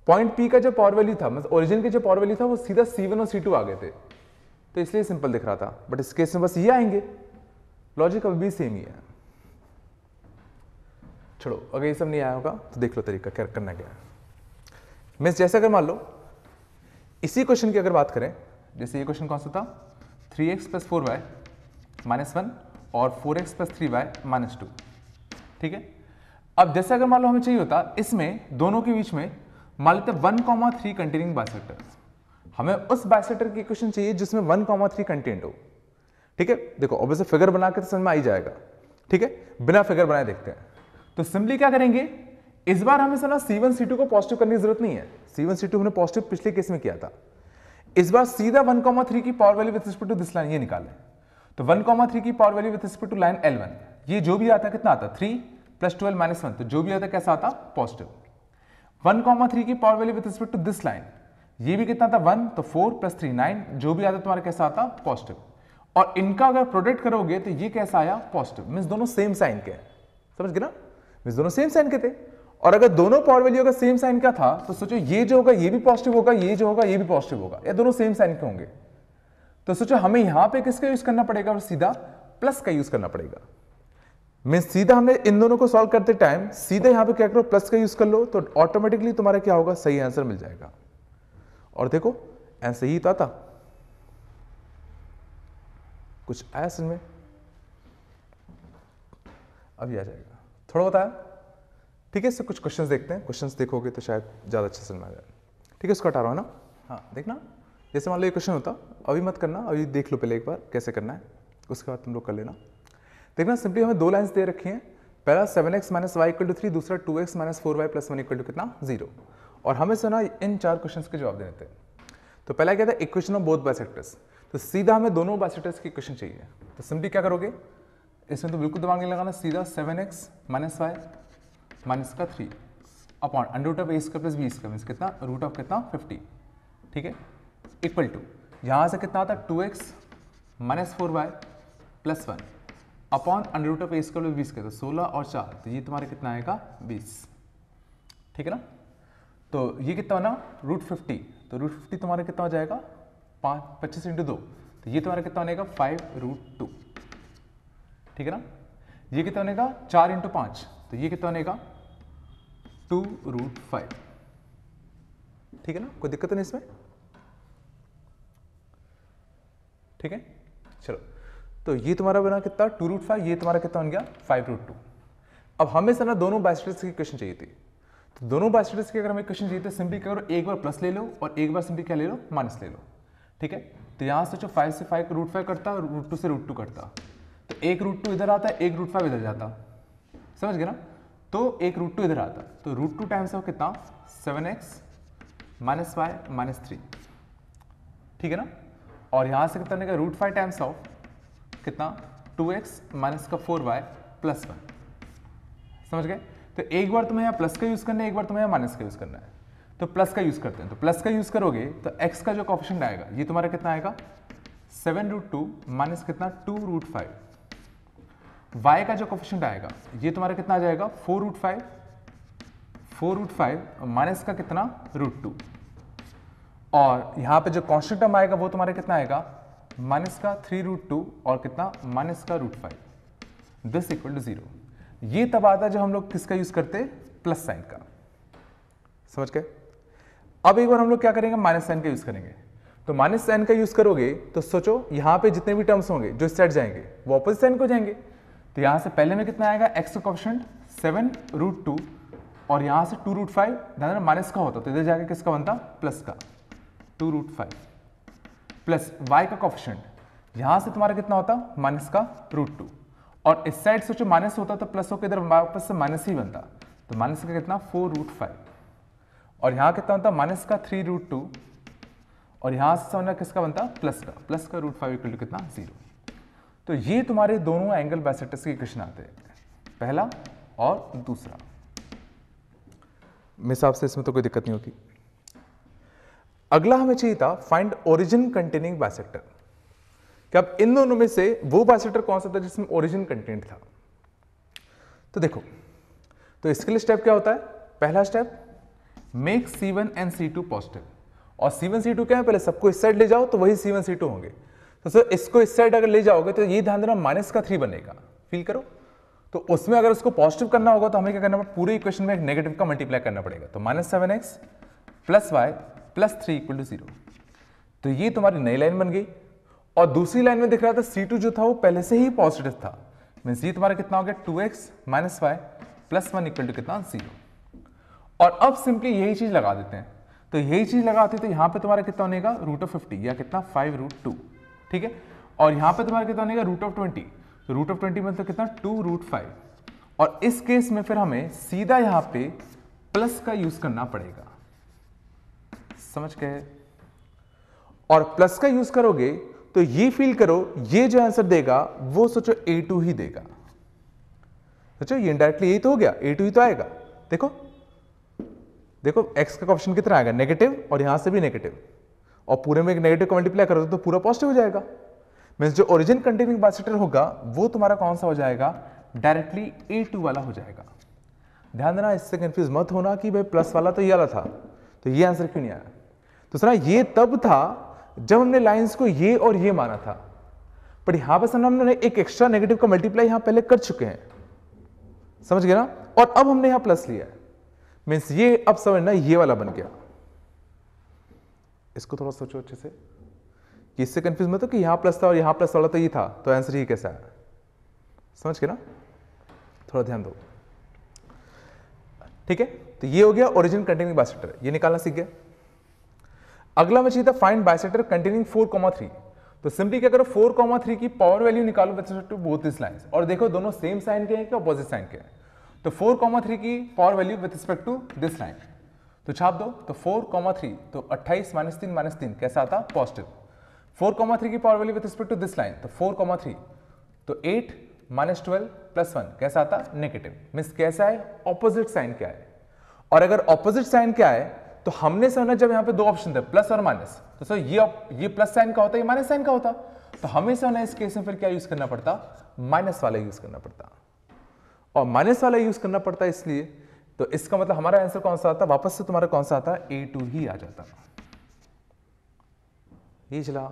पॉइंट पी का जो पावर वैल्यू था, मतलब ओरिजिन के जो पावर वैल्यू था वो सीधा C1 और C2 आ गए थे, तो इसलिए सिंपल दिख रहा था। बट इस केस में बस ये आएंगे, लॉजिक अभी भी सेम ही है। छोड़ो, अगर ये सब नहीं आया होगा तो देख लो तरीका क्या करना क्या है। मीन्स जैसे अगर मान लो इसी क्वेश्चन की अगर बात करें, जैसे ये क्वेश्चन कौन सा था, 3x प्लस 4y माइनस 1 और 4x प्लस 3y माइनस 2। ठीक है, अब जैसे अगर मान लो हमें चाहिए होता इसमें दोनों के बीच में मान लेते 1,3 कंटेनिंग बाइसेक्टर, हमें उस बाइसेक्टर की इक्वेशन चाहिए जिसमें 1,3 कंटेंट हो। ठीक है, देखो ऑब्वियसली फिगर बना के तो समझ में आ ही जाएगा। ठीक है, बिना फिगर बनाए देखते हैं। तो सिंपली क्या करेंगे, इस बार हमें सना C1 C2 को पॉजिटिव करने की जरूरत नहीं है। C1 C2 हमने पॉजिटिव पिछले केस में किया था। इस बार सीधा 1,3 की power value with respect to this line ये निकालें। तो 1,3 की power value with respect to line L1, ये जो भी आता कितना आता, 3 प्लस 12 माइनस 1, तो जो भी आता कैसा आता, पॉजिटिव। 1,3 की power value with respect to this line, ये भी कितना था 1, तो 4 प्लस 3 9, जो भी आता तुम्हारा कैसा आता, पॉजिटिव। और इनका अगर प्रोडक्ट करोगे तो ये कैसा आया, पॉजिटिव। मींस दोनों सेम साइन के हैं, समझ गए ना, मींस दोनों सेम साइन के थे। और अगर दोनों पावर वैल्यू अगर सेम साइन का था, तो सोचो ये जो होगा ये भी पॉजिटिव होगा, ये जो होगा ये भी पॉजिटिव होगा, या दोनों सेम साइन के होंगे। तो सोचो हमें यहां पे किसका यूज करना पड़ेगा, और सीधा प्लस का यूज करना पड़ेगा। मींस सीधा हमने इन दोनों को सॉल्व करते टाइम सीधा यहां पे क्या करो, प्लस का यूज कर लो, तो ऑटोमेटिकली तुम्हारा क्या होगा, सही आंसर मिल जाएगा। और देखो आंसर ही तो आता, कुछ आया समझ में, अभी आ जाएगा, थोड़ा बताया। ठीक है, इससे कुछ क्वेश्चंस देखते हैं, क्वेश्चंस देखोगे तो शायद ज्यादा अच्छा समझ में आ जाए। ठीक है, इसको हटा रहा हूं ना, हाँ देखना, जैसे मान लो ये क्वेश्चन होता, अभी मत करना, अभी देख लो पहले एक बार कैसे करना है, उसके बाद तुम लोग कर लेना। देखना सिंपली हमें दो लाइंस दे रखी हैं, पहला 7x minus Y equal to 3, दूसरा 2x minus 4y plus 1 equal to कितना, 0। और हमें सुना इन चार क्वेश्चंस के जवाब देने थे। तो पहला क्या था, इक्वेशन ऑफ बोथ बाइसेक्टर्स, तो सीधा हमें दोनों बाइसेक्टर्स की इक्वेशन चाहिए। तो सिंपली क्या करोगे, इसमें तो बिल्कुल दिमाग नहीं लगाना, सीधा 7x माइनस वाई माइनस का 3 upon under root of A square plus B square, means कितना, रूट ऑफ कितना 50। ठीक है, इक्वल टू यहां से कितना आता 2x minus 4y plus 1 upon under root of A square plus B square, तो 16 और 4, तो ये तुम्हारे कितना आएगा 20। ठीक है ना, तो ये कितना ना रूट 50, तो रूट 50 तुम्हारा कितना हो जाएगा 25 इंटू 2, तो ये तुम्हारा कितना बनेगा 5 रूट 2। ठीक है ना, ये कितना बनेगा 4 इंटू 5, तो ये कितना बनेगा 2 रूट 5। ठीक है ना, कोई दिक्कत नहीं इसमें। ठीक है, चलो, तो ये तुम्हारा बना कितना 2 रूट 5, ये तुम्हारा कितना बन गया 5 रूट 2। अब हमें सर ना दोनों बाइसेक्टर्स की इक्वेशन चाहिए थी, तो दोनों बाइसेक्टर्स की अगर हमें इक्वेशन चाहिए तो सिंपली क्या करो, एक बार प्लस ले लो और एक बार सिंपली क्या ले लो, माइनस ले लो। ठीक है, तो यहां सोचो 5 से 5 रूट 5 करता, रूट 2 से रूट 2 करता, तो एक रूट 2 इधर आता है, एक रूट 5 इधर जाता, समझ गए ना। तो एक √2 इधर आता, तो √2 टाइम्स ऑफ कितना 7x माइनस वाई माइनस 3, ठीक है ना। और यहां से कितना निकलेगा √5 टाइम्स ऑफ कितना 2x माइनस का 4y प्लस 1, समझ गए। तो एक बार तुम्हें यहाँ प्लस का यूज करना है, एक बार तुम्हें यहाँ माइनस का यूज करना है। तो प्लस का यूज करते हैं, तो प्लस का यूज करोगे तो x का जो कोएफिशिएंट आएगा ये तुम्हारा कितना आएगा 7√2 माइनस कितना 2√5, y का जो कोएफिशिएंट आएगा ये तुम्हारा कितना आ जाएगा 4√5 माइनस का कितना √2, और यहां पे जो कांस्टेंट टर्म आएगा वो तुम्हारा कितना आएगा माइनस का 3√2 और कितना माइनस का √5, दिस इक्वल टू 0। ये तब आता है जब हम लोग किसका यूज करते प्लस साइन का, समझ गए। अब एक बार हम लोग क्या करेंगे माइनस साइन का यूज करेंगे। तो माइनस साइन का यूज करोगे तो सोचो यहां पे जितने भी टर्म्स होंगे जो इस साइड जाएंगे वो ऑपोजिट साइन को जाएंगे। तो यहां से पहले में कितना आएगा x का कोएफिशिएंट 7√2 और यहां से 2√5, ध्यान देना माइनस का होता तो इधर जाके किसका बनता प्लस का 2√5 प्लस y का कोएफिशिएंट यहां से तुम्हारा कितना होता माइनस का √2, और इस साइड सोचो माइनस होता तो प्लस होकर इधर वापस से माइनस ही बनता, तो माइनस का कितना 4√5 और यहां कितना बनता माइनस का 3√2 और यहां से समझना किसका बनता प्लस का √5 इक्वल टू कितना 0। तो ये तुम्हारे दोनों एंगल बाइसेक्टर्स के इक्वेशन आते हैं, पहला और दूसरा। मेरे हिसाब से इसमें तो कोई दिक्कत नहीं होगी। अगला हमें चाहिए था फाइंड ओरिजिन कंटेनिंग बाइसेक्टर, कि अब इन दोनों में से वो बाइसेक्टर कौन सा था जिसमें ओरिजिन कंटेंट था। तो देखो, तो इसके लिए स्टेप क्या होता है, पहला step make C1 and C2 positive, और C1 C2 क्या है पहले सबको इस साइड ले जाओ तो वही C1 C2 होंगे। तो सर इसको इस साइड अगर ले जाओगे तो ये ध्यान देना माइनस का 3 बनेगा, फील करो। तो उसमें अगर उसको पॉजिटिव करना होगा तो हमें क्या करना पड़ेगा, पूरे इक्वेशन में एक नेगेटिव का मल्टीप्लाई करना पड़ेगा। तो -7x plus y plus 3 equal to 0। तो ये तुम्हारी नई लाइन बन गई, और दूसरी लाइन में दिख रहा था C2 जो था वो पहले से ही पॉजिटिव था, मींस ये तुम्हारा कितना हो गया 2x minus y plus 1 equal to कितना 0। और अब सिंपली यही चीज लगा देते हैं, तो यही चीज लगाते तो यहां पे तुम्हारा कितना बनेगा √50 या कितना 5√2, ठीक है। और यहां पे तुम्हारा कितना बनेगा √20, तो √20 मतलब कितना 2√5, और इस केस में फिर हमें सीधा यहां पे प्लस का यूज करना पड़ेगा, समझ गए। और प्लस का यूज करोगे तो ये फील करो ये जो आंसर देगा वो सोचो A2 ही देगा, सोचो ये इनडायरेक्टली यही तो हो गया, A2 ही तो आएगा। देखो देखो x का कोएफिशिएंट कितना आएगा नेगेटिव, और यहां से भी नेगेटिव, और पूरे में एक नेगेटिव को मल्टीप्लाई करो तो पूरा पॉजिटिव हो जाएगा। मींस जो ओरिजिन कंटेनिंग बाइसेक्टर होगा वो तुम्हारा कौन सा हो जाएगा, डायरेक्टली A2 वाला हो जाएगा। ध्यान देना, इससे कंफ्यूज मत होना कि भाई प्लस वाला तो ये वाला था, तो ये आंसर क्यों नहीं आया। तो सुना ये तब था जब हमने लाइंस को ये और ये माना था, पर यहां पर हमने एक एक्स्ट्रा नेगेटिव का मल्टीप्लाई यहां पहले कर चुके हैं, समझ गए ना। और अब हमने यहां प्लस लिया है, मीन्स ये अब समझना ये वाला बन गया। इसको थोड़ा सोचो अच्छे से कि इससे कंफ्यूज मत हो कि यहां प्लस था और यहां प्लस वाला तो ये था, तो आंसर ये कैसा है, समझ गए ना, थोड़ा ध्यान दो, ठीक है। तो ये हो गया ओरिजिन कंटेनिंग बाइसेक्टर, ये निकालना सीख गए। अगला मैं चाहिए था फाइंड बाइसेक्टर कंटेनिंग 4,3। तो सिंपली क्या करो 4,3 की पावर वैल्यू निकालो with respect to both this lines, और देखो दोनों सेम साइन के हैं कि अपोजिट साइन के हैं। तो 4,3 की power value with respect to this line, तो छाप दो। तो 4,3 तो 28 - 3 कैसा आता पॉजिटिव। 4,3 की power value with respect to this line, तो 4,3 तो 8 - 12 + 1 कैसा आता नेगेटिव। मीन्स कैसा है ऑपोजिट साइन क्या है, और अगर ऑपोजिट साइन क्या है तो हमने समझा जब यहाँ पे दो ऑप्शन थे प्लस और माइनस, तो सर ये प्लस साइन का होता है, ये माइनस साइन का होता, तो हमें समझना इस केस में फिर क्या यूज करना पड़ता, माइनस वाला यूज करना पड़ता। और माइनस वाला यूज करना पड़ता इसलिए, तो इसका मतलब हमारा आंसर कौन सा आता, वापस से तुम्हारा कौन सा आता, A2 ही आ जाता। ये चला,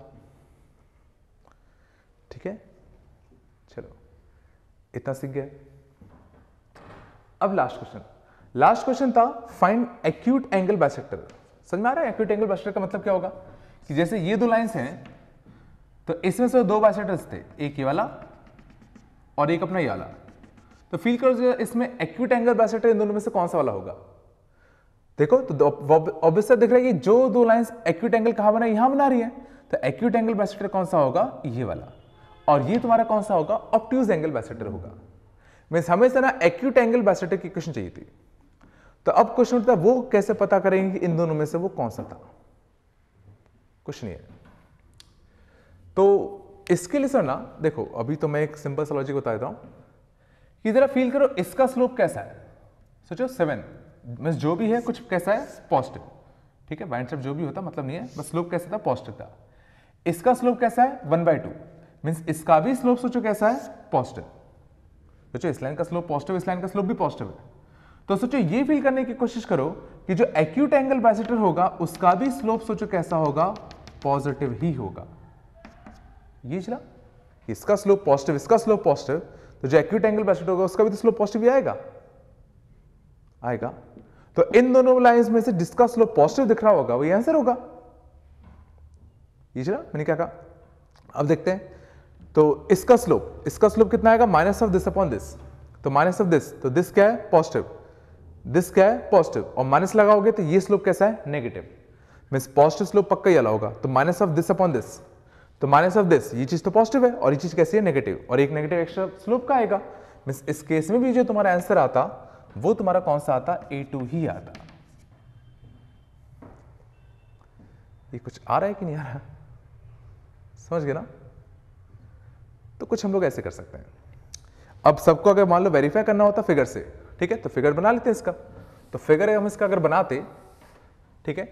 ठीक है, चलो इतना सीख गए। अब लास्ट क्वेश्चन था फाइंड एक्यूट एंगल बाइसेक्टर। समझ में आ रहा है एक्यूट एंगल बाइसेक्टर का मतलब क्या होगा, कि जैसे ये दो लाइंस हैं तो इसमें से दो बाइसेक्टर्स थे, एक ये वाला और एक अपना ये वाला। तो फील करो इसमें एक्यूट एंगल बाइसेक्टर इन दोनों में से कौन सा वाला होगा। देखो तो ऑब्वियसली दिख रहा है कि जो दो लाइंस एक्यूट एंगल कहां बना यहां बना रही है, तो एक्यूट एंगल बाइसेक्टर कौन सा होगा, ये वाला। और ये तुम्हारा कौन सा होगा, ऑब्ट्यूज एंगल बाइसेक्टर होगा। मीन्स हमें से ना एक्यूट एंगल बाइसेक्टर की इक्वेशन चाहिए थी। तो अब क्वेश्चन उठता है वो कैसे पता करेंगे कि इन दोनों में से वो कौन सा था, कुछ नहीं है। तो इसके लिए सर ना देखो, अभी तो मैं एक सिंपल सा लॉजिक बता देता हूं कि जरा फील करो इसका स्लोप कैसा है। सोचो 7 मीन्स जो भी है कुछ कैसा है, पॉजिटिव, ठीक है, बाइंड जो भी होता मतलब नहीं है, बस स्लोप कैसा था, पॉजिटिव था। इसका स्लोप कैसा है 1/2 मीन्स इसका भी स्लोप सोचो कैसा है, पॉजिटिव। सोचो इस लाइन का स्लोप पॉजिटिव, इस लाइन का स्लोप भी पॉजिटिव है। तो सोचो ये फील करने की कोशिश करो कि जो एक्यूट एंगल बाइसेक्टर होगा उसका भी स्लोप सोचो कैसा होगा, पॉजिटिव ही होगा। ये चला, इसका स्लोप पॉजिटिव, इसका स्लोप पॉजिटिव, तो जो एक्यूट एंगल बाइसेक्टर होगा उसका भी तो स्लोप पॉजिटिव ही आएगा। तो इन दोनों लाइंस में से जिसका स्लोप पॉजिटिव दिख रहा होगा वही आंसर होगा। ये चला, मैंने क्या कहा, अब देखते हैं। तो इसका स्लोप कितना आएगा, minus of this upon this. तो माइनस ऑफ दिस, तो दिस क्या है, पॉजिटिव, दिस क्या है, पॉजिटिव, और माइनस लगाओगे तो ये स्लोप कैसा है, नेगेटिव। मींस पॉजिटिव स्लोप पक्का ही वाला होगा। तो minus of this upon this, तो माइनस ऑफ दिस, ये चीज तो पॉजिटिव है और ये चीज कैसी है, नेगेटिव, और एक नेगेटिव एक्स्ट्रा स्लोप का आएगा। मींस इस केस में भी जो तुम्हारा आंसर आता वो तुम्हारा कौन सा आता, A2 ही आता। ये कुछ आ रहा है कि नहीं आ रहा, समझ गए ना। तो कुछ हम लोग ऐसे कर सकते हैं। अब सबको अगर मान लो वेरीफाई करना होता फिगर से, ठीक है, तो फिगर बना लेते हैं इसका। तो फिगर हम इसका अगर बनाते, ठीक है,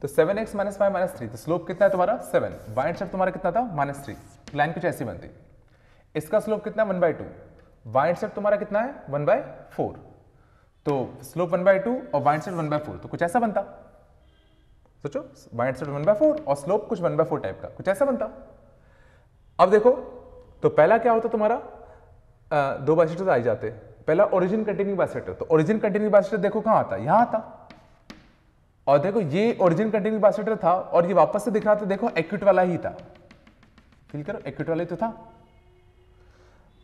तो 7x - 5 - 3, तो स्लोप कितना है तुम्हारा 7, वाई इंटरसेप्ट तुम्हारा कितना था -3, लाइन कुछ ऐसी बनती। इसका स्लोप कितना 1/2, वाई इंटरसेप्ट तुम्हारा कितना है 1/4, तो स्लोप 1/2 और वाई इंटरसेप्ट 1/4, तो कुछ ऐसा बनता। सोचो वाई इंटरसेप्ट 1/4 और स्लोप कुछ 1/4 टाइप का, कुछ ऐसा बनता। अब देखो, तो पहला क्या होता तुम्हारा, दो बाइसेक्टर आ जाते। पहला ओरिजिन कंटिन्यू बाइसेक्टर, तो ओरिजिन कंटिन्यू बाइसेक्टर देखो कहां आता, यहां आता। और देखो ये ओरिजिन कंटिन्यू बाइसेक्टर था और ये वापस से दिख रहा था, देखो एक्यूट वाला ही था, फील करो एक्यूट वाला ही तो था।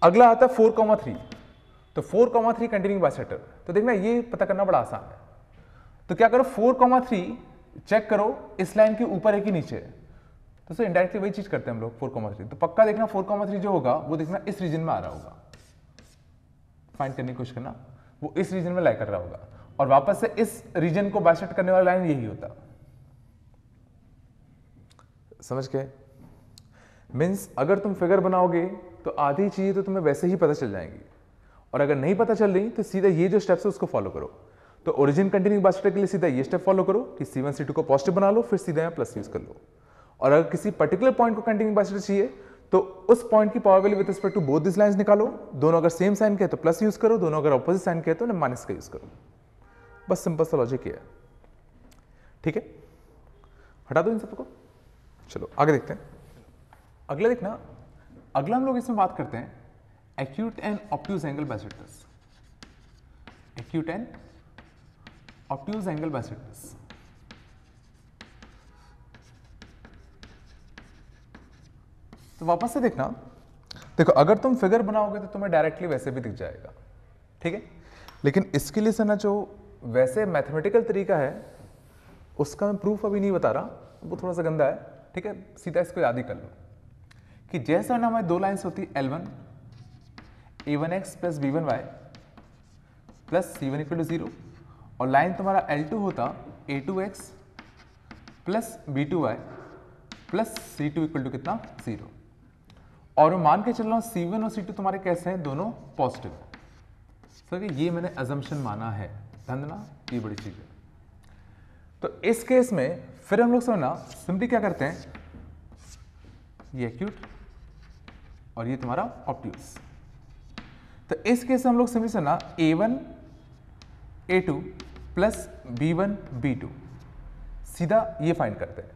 अगला आता 4,3, तो 4,3 कंटिन्यू बाइसेक्टर, तो देखना ये पता करना बड़ा आसान है। तो क्या करो 4,3 चेक करो इस लाइन के ऊपर है कि नीचे है, तो सर इनडायरेक्टली वही चीज करते हैं हम लोग 4,3, तो पक्का देखना 4,3 जो होगा वो देखना इस रीजन में आ रहा होगा, फाइंड करने की कोशिश करना वो इस रीजन में लाई कर रहा होगा, और वापस से इस रीजन को बाइसेक्ट करने वाला लाइन यही होता। समझ गए। मीन्स अगर तुम फिगर बनाओगे तो आधी चीजें तो तुम्हें वैसे ही पता चल जाएंगी, और अगर नहीं पता चल रही तो सीधा ये जो स्टेप्स है उसको फॉलो करो। तो ओरिजिन कंटिन्यू बाइसेक्टर के लिए सीधा ये स्टेप फॉलो करो कि C1 C2 को पॉजिटिव बना लो, फिर सीधा यहाँ प्लस यूज कर लो। और अगर किसी पर्टिकुलर पॉइंट को कंटिन्यू बाइसेक्टर चाहिए तो उस पॉइंट की power value with respect to both this lines निकालो। दोनों अगर सेम साइन के तो प्लस यूज करो, दोनों अगर ऑपोजिट साइन के तो माइनस का यूज करो। बस सिंपल सा लॉजिक है, ठीक है। हटा दो इन सबको, चलो आगे देखते हैं। अगला देखना, अगला हम लोग इसमें बात करते हैं acute and obtuse angle bisectors. Acute and obtuse angle bisectors. तो वापस से देखना, देखो अगर तुम फिगर बनाओगे तो तुम्हें डायरेक्टली वैसे भी दिख जाएगा, ठीक है, लेकिन इसके लिए से ना जो वैसे मैथमेटिकल तरीका है उसका मैं प्रूफ अभी नहीं बता रहा, वो थोड़ा सा गंदा है, ठीक है, सीधा इसको याद ही कर लो कि जैसा ना हमारे दो लाइंस होती L1 A1x + B1y + C1 = 0, और लाइन तुम्हारा L2 होता A2x + B2y + C2 = कितना 0, और मैं मान के चल रहा हूं C1 और C2 तुम्हारे कैसे हैं, दोनों पॉजिटिव। सर ये मैंने अजम्पशन माना है, ध्यान देना ये बड़ी चीज है। तो इस केस में फिर हम लोग समझना सिंपली क्या करते हैं, ये एक्यूट और ये तुम्हारा ऑब्ट्यूज। तो इस केस में हम लोग सिंपली समझना A1 A2 + B1 B2, सीधा ये फाइंड करते हैं,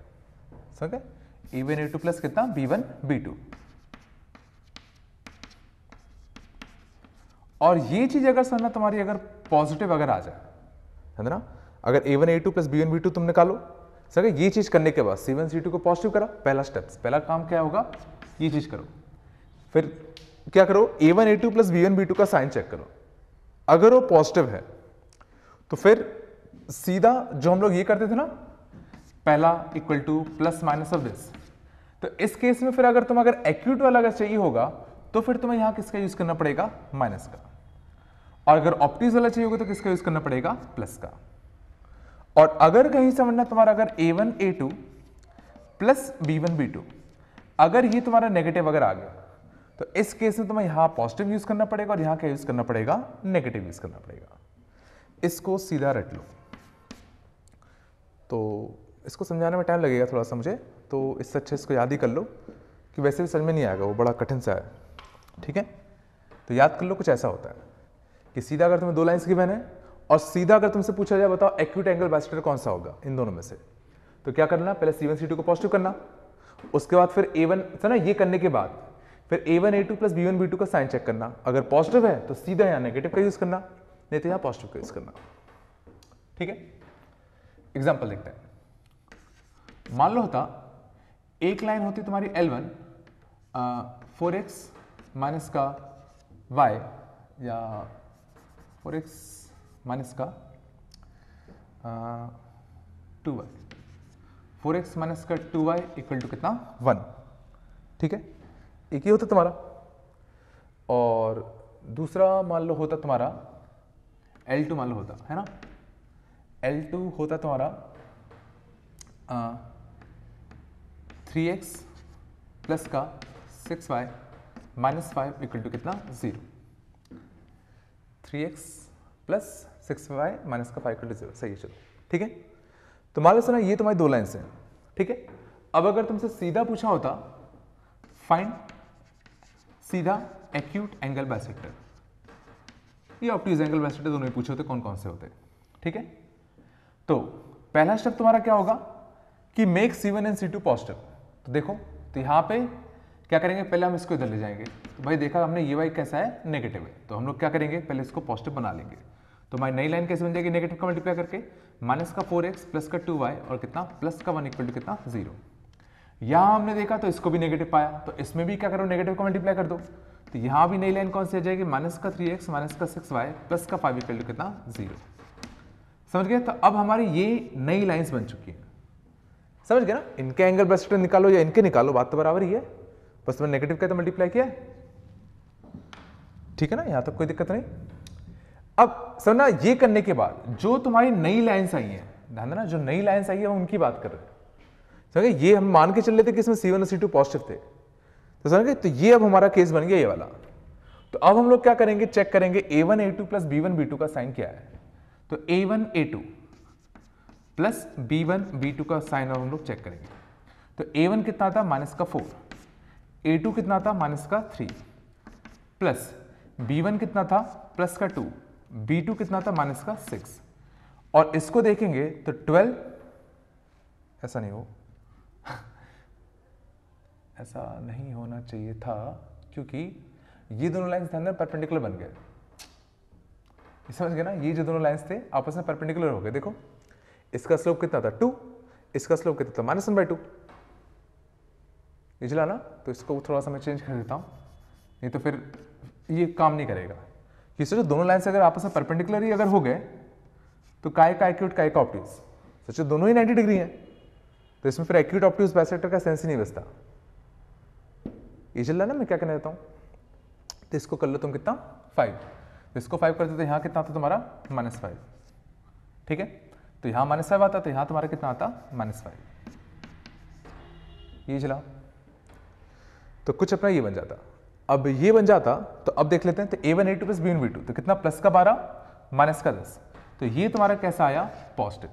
समझ गए, A1 A2 + कितना B1 B2। और ये चीज अगर समझना तुम्हारी अगर पॉजिटिव अगर आ जाए, है ना, अगर A1 A2 + B1 B2 तुम निकालो, सर ये चीज करने के बाद C1 C2 को पॉजिटिव करा, पहला स्टेप्स, पहला काम क्या होगा, ये चीज करो। फिर क्या करो, A1 A2 + B1 B2 का साइन चेक करो, अगर वो पॉजिटिव है तो फिर सीधा जो हम लोग ये करते थे ना, पहला equal two plus minus of this. तो इस केस में फिर अगर एक्यूट वाला अगर चाहिए होगा तो फिर तुम्हें यहां किसका यूज करना पड़ेगा, माइनस का। और अगर ऑप्टिज वाला चाहिए होगा तो किसका यूज करना पड़ेगा, प्लस का। और अगर कहीं समझना तुम्हारा अगर a1 a2 plus b1 b2 अगर ये तुम्हारा नेगेटिव अगर आ गया तो इस केस में तुम्हें यहां पॉजिटिव यूज करना पड़ेगा और यहां क्या यूज करना पड़ेगा, नेगेटिव यूज करना पड़ेगा। इसको सीधा रट लो। तो इसको समझाने में टाइम लगेगा थोड़ा सा मुझे, तो इससे अच्छे इसको याद ही कर लो कि वैसे भी समझ में नहीं आएगा, वो बड़ा कठिन सा है। ठीक है, तो याद कर लो कुछ ऐसा होता है कि सीधा अगर तुम्हें दो लाइंस गिवन है और सीधा अगर तुमसे पूछा जाए बताओ एक्यूट एंगल बाइसेक्टर कौन सा होगा इन दोनों में से, तो क्या करना, पहले C1 C2 को पॉजिटिव करना, उसके बाद फिर A1 ना, ये करने के बाद फिर A1 A2 plus B1 B2 का साइन चेक करना। अगर पॉजिटिव है तो सीधा यहाँ नेगेटिव का यूज करना, नहीं तो यहाँ पॉजिटिव का यूज करना। ठीक है, एग्जाम्पल देखते हैं। मान लो होता एक लाइन होती तुम्हारी L1 4x माइनस का y या 4x माइनस का 2y, 4x माइनस का 2y इक्वल टू कितना, 1। ठीक है, एक ही होता तुम्हारा। और दूसरा मान लो होता तुम्हारा L2, मान लो होता है ना, L2 होता तुम्हारा 3x प्लस का 6y माइनस 5 इक्वल टू कितना, 0। 3x प्लस 6y माइनस का 5 इक्वल टू 0, सही है। चलो ठीक है, तो मान लो सुना ये तुम्हारी दो लाइन्स हैं। ठीक है, अब अगर तुमसे सीधा पूछा होता फाइंड सीधा एक्यूट एंगल बाइसेक्टर, ये ऑब्ट्यूज एंगल बाइसेक्टर दोनों ही पूछे होते, कौन कौन से होते। ठीक है, तो पहला स्टेप तुम्हारा क्या होगा कि make C1 and C2 positive. तो देखो, तो यहां पे क्या करेंगे, पहले हम इसको इधर ले जाएंगे। तो भाई देखा हमने ये वाई कैसा है, नेगेटिव है, तो हम लोग क्या करेंगे, पहले इसको पॉजिटिव बना लेंगे। तो हमारी नई लाइन कैसे बन जाएगी, नेगेटिव का मल्टीप्लाई करके, माइनस का 4x प्लस का 2y और कितना, प्लस का 1 इक्वल टू कितना, 0। यहां हमने देखा तो इसको भी नेगेटिव पाया, तो इसमें भी क्या करो, नेगेटिव का मल्टीप्लाई कर दो। तो यहां भी नई लाइन कौन सी आ जाएगी, माइनस का 3x माइनस का 6y प्लस का 5 इक्वल टू कितना, 0। समझ गए, तो अब हमारी ये नई लाइंस बन चुकी है। समझ गए ना, इनके एंगल बाइसेक्टर निकालो या इनके निकालो, बात तो बराबर ही है, बस मैंने नेगेटिव का तो मल्टीप्लाई किया है। ठीक है ना, यहां तक कोई दिक्कत नहीं। अब समझना, ये करने के बाद जो तुम्हारी नई लाइंस आई हैं, ध्यान देना, जो नई लाइंस आई है हम उनकी बात कर रहे हैं। समझ गए, ये हम मान के चल रहे थे कि इसमें C1 और C2 पॉजिटिव थे, तो समझ गए, तो ये अब हमारा केस बन गया ये वाला। तो अब हम लोग क्या करेंगे, चेक करेंगे A1 A2 plus B1 B2 का साइन क्या है। तो A1 A2 plus B1 B2 का साइन अब हम लोग चेक करेंगे। तो A1 कितना था, माइनस का 4, A2 कितना था, माइनस का 3, प्लस B1 कितना था, प्लस का 2, B2 कितना था, माइनस का 6। और इसको देखेंगे तो 12, ऐसा नहीं हो ऐसा नहीं होना चाहिए था, क्योंकि ये दोनों लाइंस ध्यान देना परपेंडिकुलर बन गए। समझ गए ना, ये जो दोनों लाइंस थे आपस में परपेंडिकुलर हो गए। देखो, इसका स्लोप कितना था, 2, इसका स्लोप कितना था, -1/2। ये चला ना, तो इसको थोड़ा सा मैं चेंज कर देता हूं, नहीं तो फिर ये काम नहीं करेगा। कि सोचो दोनों लाइंस अगर आपस में परपेंडिकुलर ही अगर हो गए तो काय का एक्यूट काय का ऑब्ट्यूज, सोचो दोनों ही 90 डिग्री हैं, तो इसमें फिर एक्यूट ऑब्ट्यूज बाइसेक्टर का सेंस ही नहीं बचता। ये चल रहा है ना, मैं क्या कहना चाहता हूं, तो इसको कर लो तुम कितना, 5, इसको 5 करते तो यहां कितना आता तुम्हारा, -5। ठीक है, तो यहां -5 आता, तो यहां तुम्हारा कितना आता, -5। ये चला, तो कुछ अपना ये बन जाता। अब ये बन जाता तो अब देख लेते हैं, तो A1 A2 plus B1 B2 तो कितना, प्लस का 12 माइनस का 10, तो ये तुम्हारा कैसा आया, पॉजिटिव।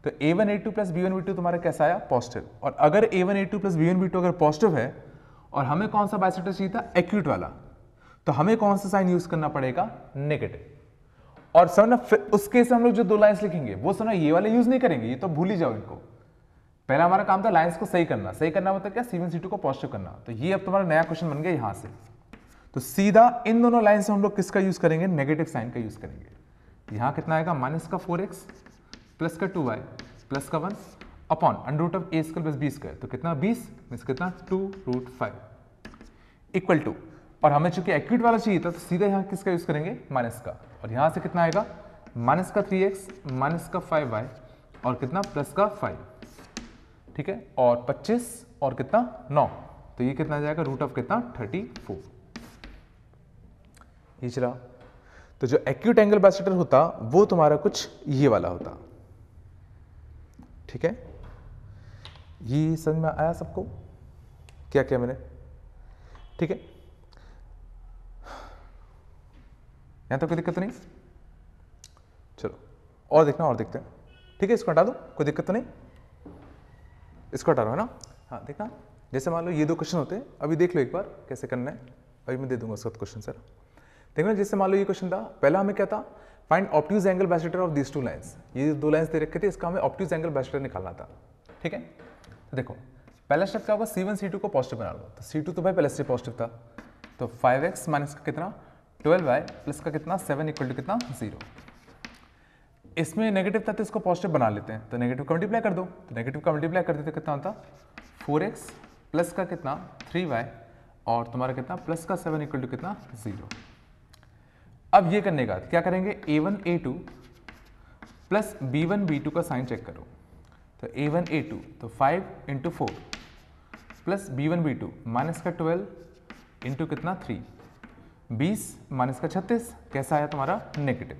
तो A1 A2 plus B1 B2 तुम्हारा कैसा आया, पॉजिटिव। और अगर A1 A2 plus B1 B2 अगर पॉजिटिव है और हमें कौन सा बाइसेक्टर चाहिए था, एक्यूट वाला, तो हमें कौन सा साइन यूज करना पड़ेगा, नेगेटिव। और समझना, फिर उस केस में हम लोग जो दो लाइंस लिखेंगे वो समझना ये वाले यूज नहीं करेंगे, ये तो भूल ही जाओ इनको। पहला हमारा काम था लाइंस को सही करना, सही करना मतलब क्या, C1 C2 को पॉजिटिव करना। तो ये अब तुम्हारा नया क्वेश्चन बन गया यहां से। तो सीधा इन दोनों लाइन से हम लोग किसका यूज करेंगे, नेगेटिव साइन का यूज करेंगे। यहां कितना आएगा, माइनस का 4x प्लस का 2y प्लस का 1 अपॉन √a² प्लस b², तो कितना 20 मीन्स कितना 2√5 इक्वल टू, और हमें चूंकि एक्यूट वाला चाहिए था तो सीधा यहां किसका यूज करेंगे, माइनस का। और यहां से कितना आएगा, माइनस का 3x माइनस का 5y और कितना प्लस का 5। ठीक है, और 25 और कितना 9, तो ये कितना जाएगा, √ ऑफ कितना 34। ये चला। तो जो एक्यूट एंगल बाइसेक्टर होता वो तुम्हारा कुछ ये वाला होता। ठीक है, ये समझ में आया सबको क्या क्या मैंने? ठीक है, यहां तो कोई दिक्कत तो नहीं? चलो और देखना, और देखते हैं। ठीक है, इसको हटा दो, कोई दिक्कत तो नहीं? इसको हटा रहा है ना? हाँ, देखना, जैसे मान लो ये दो क्वेश्चन होते हैं, अभी देख लो एक बार कैसे करना है, अभी मैं दे दूंगा उसका क्वेश्चन सर। देखो ना, जैसे मान लो ये क्वेश्चन था, पहला हमें क्या था, find obtuse angle bisector of these two lines. ये दो लाइंस दे रखे थे, इसका हमें ऑब्ट्यूज एंगल बाइसेक्टर निकालना था। ठीक है, तो देखो पहला स्टेप क्या होगा, C1 C2 को पॉजिटिव बना लो। तो C2 तो भाई पहले से पॉजिटिव था, तो 5x माइनस का कितना 12y प्लस का कितना 7 इक्वल टू कितना 0। इसमें नेगेटिव था तो इसको पॉजिटिव बना लेते हैं, तो नेगेटिव का मल्टीप्लाई कर दो, तो नेगेटिव का मल्टीप्लाई कर देते कितना होता 4x प्लस का कितना 3y और तुम्हारा कितना प्लस का 7 इक्वल टू कितना 0। अब ये करने का क्या करेंगे, a1 a2 plus b1 b2 का साइन चेक करो। तो a1 a2 तो 5 into 4 plus b1 b2 minus का 12 इंटू कितना 3, 20 माइनस का 36, कैसा आया तुम्हारा नेगेटिव।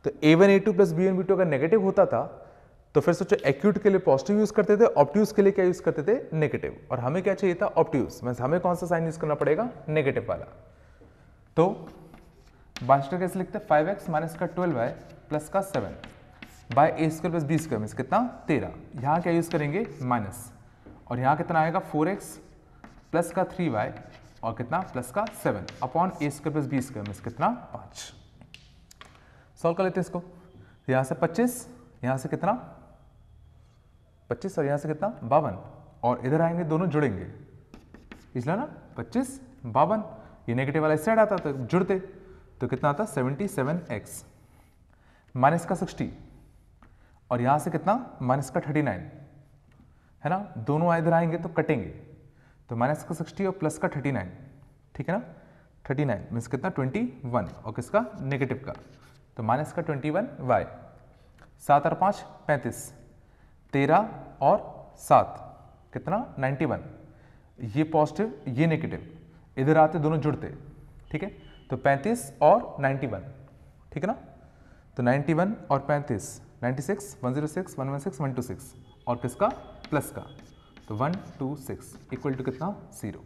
तो a1 a2 plus b1 b2 अगर नेगेटिव होता था तो फिर सोचो एक्यूट के लिए पॉजिटिव यूज करते थे, ऑब्ट्यूज के लिए क्या यूज करते थे नेगेटिव, और हमें क्या चाहिए था ऑब्ट्यूज, मींस हमें कौन सा साइन यूज करना पड़ेगा नेगेटिव वाला। तो बाइसेक्टर कैसे लिखते हैं 5x माइनस का 12y प्लस का 7 by a square plus b square means कितना 13। यहाँ क्या यूज करेंगे माइनस, और यहाँ कितना आएगा 4x प्लस का 3y और कितना प्लस का 7 upon a square plus b square means कितना 5। सॉल्व कर लेते हैं इसको, यहाँ से 25, यहाँ से कितना 25 और यहाँ से कितना 52, और इधर आएंगे दोनों जुड़ेंगे, इसलिए ना 25 52, ये नेगेटिव वाला इस साइड आता तो जुड़ते, तो कितना आता 77x माइनस का 60 और यहाँ से कितना माइनस का 39 है ना, दोनों इधर आएंगे तो कटेंगे, तो माइनस का 60 और प्लस का 39, ठीक है ना, 39 मीन्स कितना 21 और किसका नेगेटिव का, तो माइनस का 21y, 7 और 5 35, 13 और 7 कितना 91, ये पॉजिटिव ये नेगेटिव, इधर आते दोनों जुड़ते, ठीक है, तो 35 और 91, ठीक है ना, तो 91 और 35 96 106 116 126 और किसका प्लस का, तो 126 इक्वल टू कितना 0।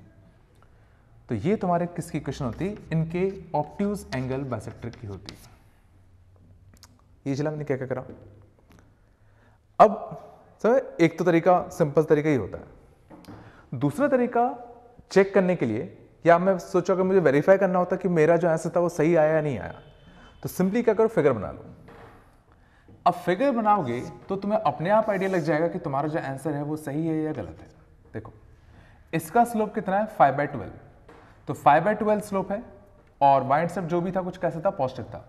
तो ये तुम्हारे किसकी इक्वेशन होती, इनके ऑब्ट्यूज एंगल बाइसेक्टर की होती। ये चला मैंने क्या क्या करा। अब सर एक तो तरीका सिंपल तरीका ही होता है, दूसरा तरीका चेक करने के लिए, या मैं सोचा कि मुझे वेरीफाई करना होता कि मेरा जो आंसर था वो सही आया या नहीं आया, तो सिंपली क्या करो फिगर बना लो। अब फिगर बनाओगे तो तुम्हें अपने आप आइडिया लग जाएगा कि तुम्हारा जो आंसर है वो सही है या गलत है। देखो इसका स्लोप कितना है 5/12, तो 5/12 स्लोप है और बाई इंटरसेप्ट जो भी था कुछ कैसा था पॉजिटिव था,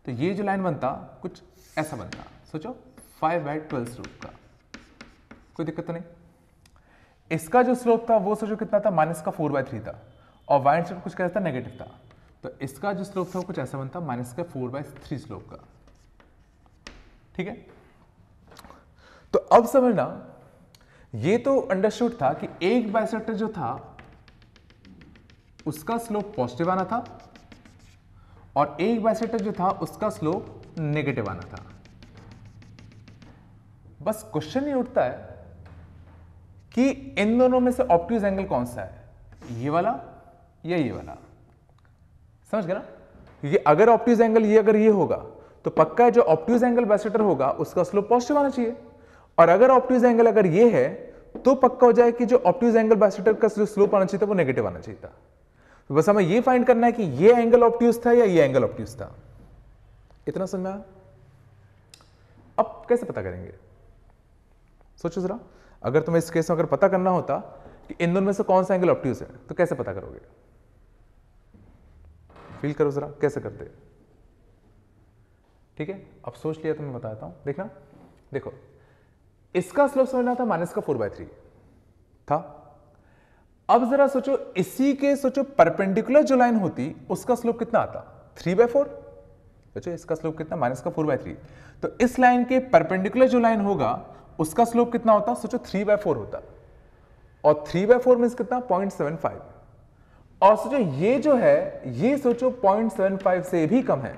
तो ये जो लाइन बनता कुछ ऐसा बनता, सोचो 5/12 स्लोप का, कोई दिक्कत तो नहीं। इसका जो स्लोप था वो सोचो कितना था माइनस का 4/3 था और बाई इंटरसेप्ट कुछ कैसा था नेगेटिव था, तो इसका जो स्लोप था वो कुछ ऐसा बनता माइनस का 4/3 स्लोप का, ठीक है। तो अब समझना, ये तो अंडरस्टूड था कि एक बाइसेक्टर जो था उसका स्लोप पॉजिटिव आना था और एक बाइसेक्टर जो था उसका स्लोप नेगेटिव आना था। बस क्वेश्चन ये उठता है कि इन दोनों में से ऑब्ट्यूज एंगल कौन सा है, ये वाला या ये वाला, समझ गए ना। क्योंकि अगर ऑब्ट्यूज एंगल ये अगर ये होगा तो पक्का है जो ऑब्ट्यूज एंगल बाइसेक्टर होगा उसका स्लोप पॉजिटिव आना चाहिए, और अगर ऑब्ट्यूज एंगल अगर ये है तो पक्का हो जाए कि जो ऑब्ट्यूज एंगल बाइसेक्टर का जो स्लोप आना चाहिए था वो नेगेटिव आना चाहिए था। तो बस हमें ये फाइंड करना है कि ये एंगल ऑब्ट्यूज था या ये एंगल ऑब्ट्यूज था। इतना समझ में आया। अब कैसे पता करेंगे, सोचो जरा, अगर तुम्हें इस केस में अगर पता करना होता कि इन दोनों में से कौन सा एंगल ऑब्ट्यूज है तो कैसे पता करोगे, फील करो जरा कैसे करते। ठीक है, अब सोच लिया तो मैं बताता हूं, देखना। देखो इसका स्लोप समझना था माइनस का 4/3 था। अब जरा सोचो इसी के सोचो परपेंडिकुलर जो लाइन होती उसका स्लोप कितना आता 3/4। सोचो इसका स्लोप कितना माइनस का 4/3, तो इस लाइन के परपेंडिकुलर जो लाइन होगा उसका स्लोप कितना होता, सोचो 3/4 होता, और 3/4 मींस कितना 0.75, और सोचो ये जो है ये सोचो 0.75 से भी कम है,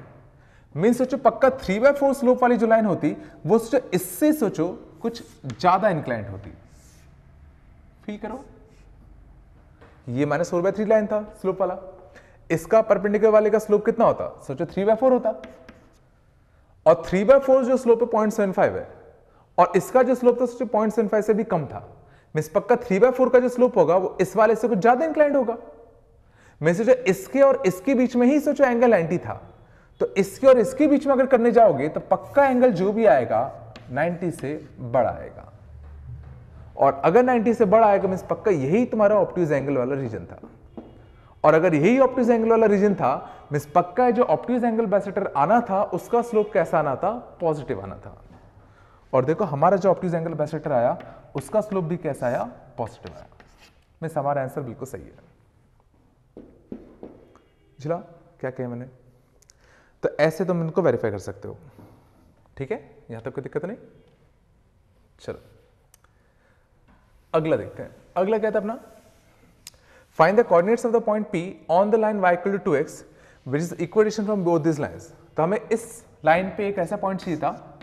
मीन सोचो पक्का 3/4 स्लोप वाली जो लाइन होती वो सोचो इससे सोचो कुछ ज्यादा इंक्लाइंट होती। फील करो, ये -4/3 लाइन था स्लोप वाला, इसका परपेंडिकुलर वाले का स्लोप कितना होता, सोचो 3/4 होता, और 3/4 जो स्लोप है 0.75 है, और इसका जो स्लोप था सोचो 0.75 से भी कम था, मींस पक्का 3/4 का जो स्लोप होगा वो इस वाले से कुछ ज्यादा इंक्लाइंड होगा। मैं सोचो इसके और इसके बीच में ही सोचो एंगल 90 था, तो इसके और इसके बीच में अगर करने जाओगे तो पक्का एंगल जो भी आएगा 90 से बड़ा आएगा, और अगर 90 से बड़ा आएगा मींस पक्का यही तुम्हारा ऑब्ट्यूज एंगल वाला रीजन था, और अगर यही ऑब्ट्यूज एंगल वाला रीजन था मींस पक्का जो ऑब्ट्यूज एंगल बाइसेक्टर आना था उसका स्लोप कैसा आना था, पॉजिटिव आना था। और देखो हमारा जो ऑब्ट्यूज एंगल बाइसेक्टर आया उसका स्लोप भी कैसा आया, पॉजिटिव आया, मींस हमारा आंसर बिल्कुल सही है। चला क्या कहे मैंने, तो ऐसे तुम इनको वेरीफाई कर सकते हो, ठीक है, यहां तक कोई दिक्कत नहीं। चलो अगला देखते हैं, अगला क्या था अपना, find the coordinates of the point P on the line y = 2x which is equation from both this lines. तो हमें इस लाइन पे एक ऐसा पॉइंट चाहिए था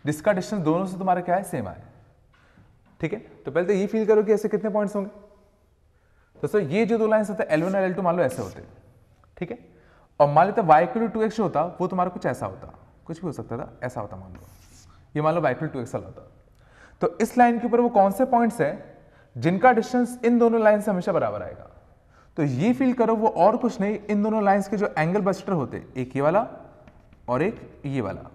जिसका डिस्टेंस दोनों से तुम्हारा क्या है, सेम आए, ठीक है। तो पहले तो ये फील करो कि ऐसे कितने पॉइंट्स होंगे, तो सर ये जो दो लाइंस होते हैं L1 और L2 मान लो ऐसे होते हैं, ठीक है, और मान लेते y = 2x जो होता वो तुम्हारा कुछ ऐसा होता, कुछ भी हो सकता था, ऐसा होता मान लो, ये मान लो y = 2x वाला होता। तो इस लाइन के ऊपर वो कौन से पॉइंट्स हैं जिनका डिस्टेंस इन दोनों लाइन से हमेशा बराबर आएगा, तो ये फील करो वो और कुछ नहीं, इन दोनों लाइंस के जो एंगल बाइसेक्टर होते, एक ये वाला और एक ये वाला,